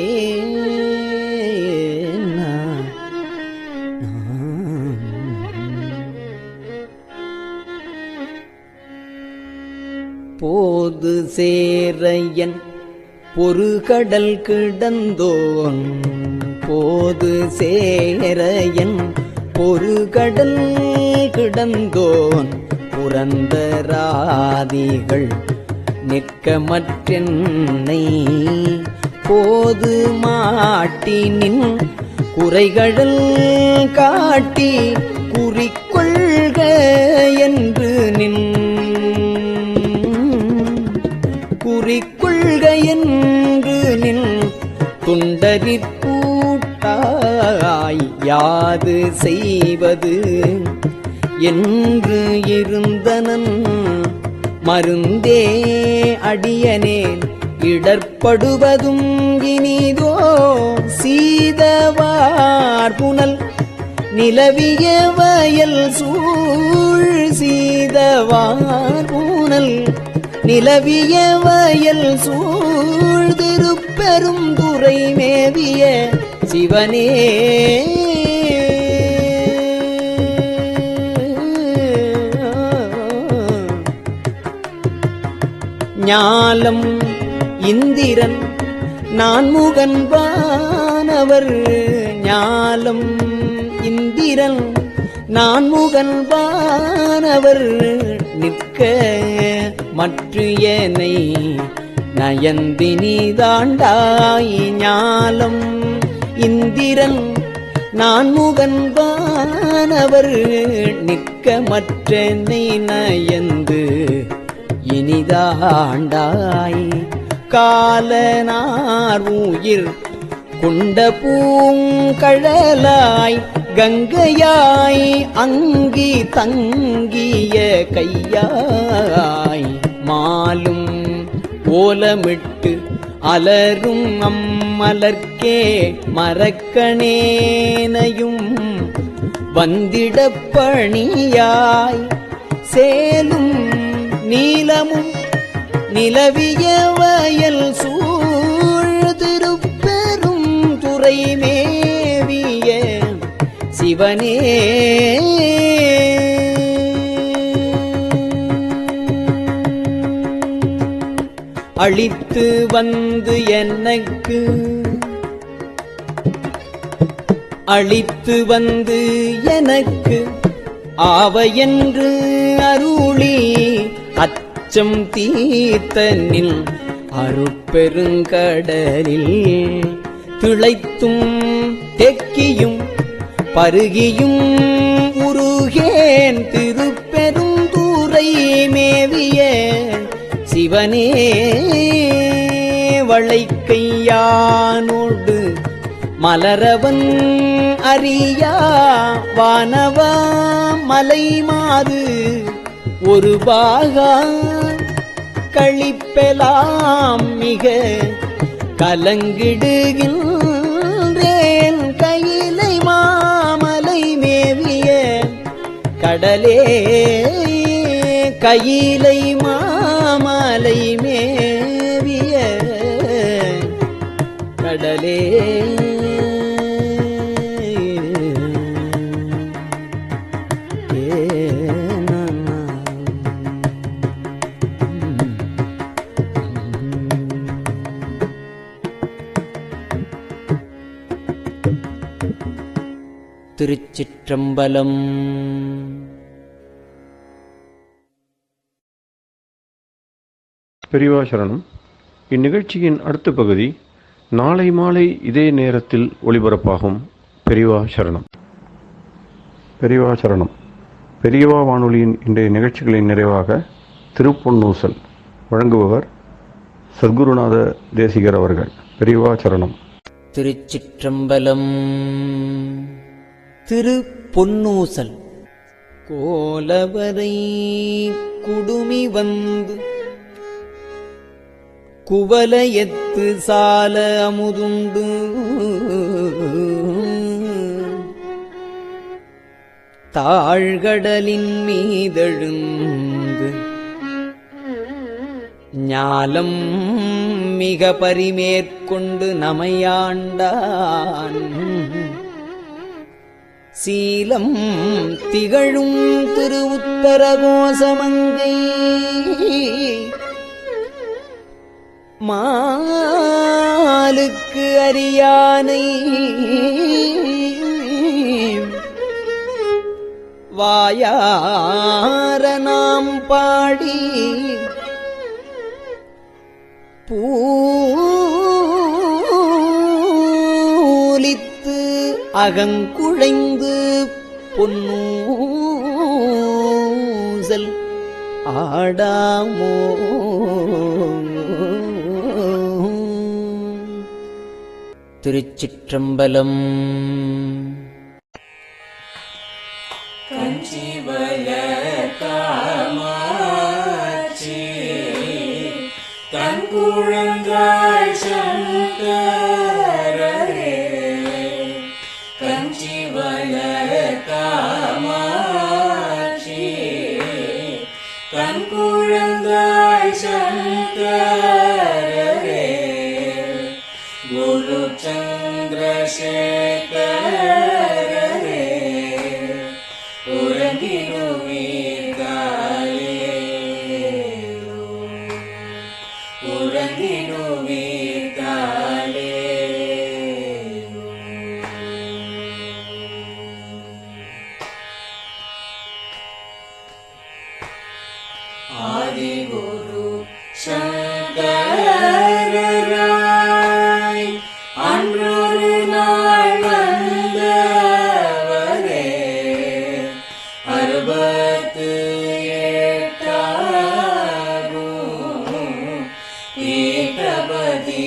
போது சேரையன் பொறுகடல் கிடந்தோன், போது சேரையன் பொறுகடல் கிடந்தோன், புரந்தராதிகள் நிற்கமற்றென்னை போது மாட்டினின் குறைகடல் காட்டி குறிக்கொள்க என்று நின் குறிக்கொள்க என்று நின் துண்டரிப்பூட்டாய் யாது செய்வது என்று இருந்தனன் மருந்தே அடியனேன் இடர்படுவதும் இனிதோ சீதவார் புனல் நிலவிய வயல் சூழ் சீதவார் புனல் நிலவிய வயல் சூழ் திருப்பெருந்துறை மேவிய சிவனே. ஞாலம் இந்திரன் நான்முகன் வானவர், ஞாலம் இந்திரன் நான்முகன் வானவர் நிற்க மற்று ஏனை நயந்தினி தாண்டாய். ஞாலம் இந்திரன் நான்முகன் வானவர் நிற்க மற்றனை நயந்து இனிதாண்டாய். காலனார் உயிர் கொண்ட பூங்கழலாய் கங்கையாய் அங்கி தங்கிய கையாய் மாலும் ஓலமிட்டு அலரும் அம்மலர்க்கே மரக்கணேனையும் வந்திடப் பணியாய் சேலும் நீலமும் நிலவிய வயல் சூழ் திருப்பெரும் துறை மேவிய சிவனே. அளித்து வந்து எனக்கு அளித்து வந்து எனக்கு ஆவையென்று அருளி அச்சம் தீர்த்தனில் அருட்பெருங்கடலில் திளைத்தும் தெக்கியும் பருகியும் உருகேன் திருப்பெருந்தூரை மேவிய சிவனே வளைக்கையானோடு மலரவன் அறியா வானவா மலைமாது ஒரு பாகா கழிப்பெலாம் மிக கலங்கிடுகின்றேன் கையிலை மாமலை மேவிய கடலே கையிலை மாமலை மேவிய கடலே திருச்சிற்றம்பலம். பெரியவா சரணம். இந்நிகழ்ச்சியின் அடுத்த பகுதி நாளை மாலை இதே நேரத்தில் ஒளிபரப்பாகும். பெரியவா சரணம். பெரியவா சரணம். பெரியவா வானொலியின் இன்றைய நிகழ்ச்சிகளின் நிறைவாக திருப்பொன்னூசல் வழங்குபவர் சத்குருநாத தேசிகர் அவர்கள். பெரியவா சரணம். திருச்சிற்றம்பலம். திருப்பொன்னூசல். கோலவரை குடுமி வந்து குவலயத்து சால அமுதுண்டு தாழ்கடலின் மீதெழுந்து ஞாலம் மிக பரிமேற்கொண்டு நமையாண்டான் சீலம் திகழும் திரு உத்தரகோசமங்கை மாலுக்கு அரியானை வாயார நாம் பாடி பூலித்து அகங்குழைந்து பொன்னூசல் ஆடாமோ. திருச்சிற்றம்பலம். கஞ்சிவய காமாட்சி தன் குழந்தாய் சங்கரரே கஞ்சிவய காமாட்சி தன் குழந்தாய் சங்கரரே குரு சந்திரசேகரரே உறங்கிடுவீர்களே உறங்கிடுவீர்களே. ஆதிகுரு சங்கரராய் அன்றொரு நாள் வந்தவரே அறுபத்து எட்டாகும் பீட்டபதி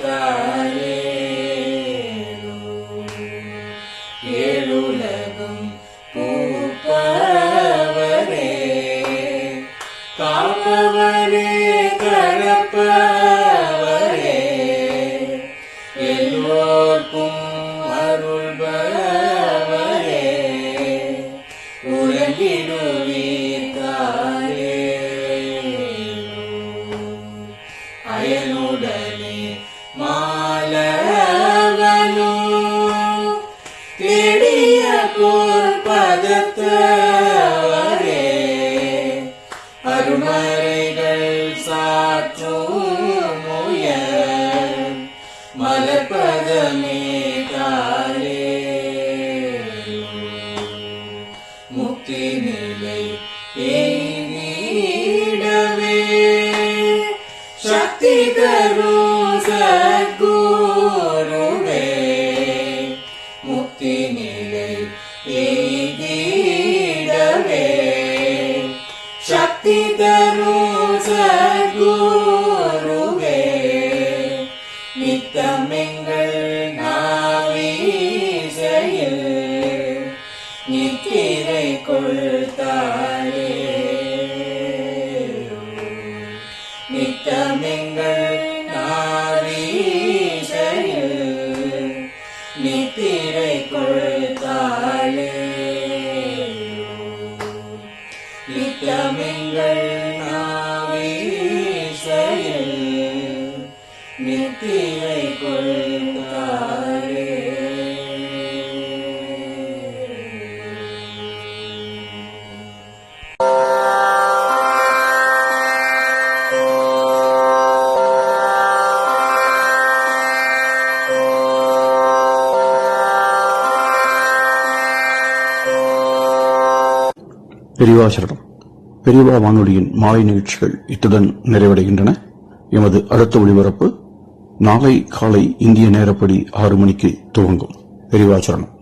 காலேரோ ஏழுலகும் பூப்பவரே காப்பவரே கரப்பவரே எல்லோர்க்கும் அருள்பவரே உறங்கிடுவீர்களே அயனுடனே மாலவனோ தேடிய போர் பதத்தவரே அருமறைகள் சாற்றும் மலர்பதமே தாளே முக்தி நிலை எய்திடவே சக்தி தரும் சத்குருவே முக்தி நிலை எய்திடவே சக்தி தரும் சத்குருவே நித்தமெங்கள் நாவீசையில் நித்திரை கொள்தாளே நித்தமெங்கள் நாவீசையில் நித்திரை கொள்தாளே நித்தமெங்கள் நாவீசையில் நித்திரை கொள்தாளே பெரியவாசரணம். பெரியவா வானொலியின் மாலை நிகழ்ச்சிகள் இத்துடன் நிறைவடைகின்றன. எமது அடுத்த ஒளிபரப்பு நாளை காலை இந்திய நேரப்படி 6 மணிக்கு துவங்கும். பெரியவாசரணம்.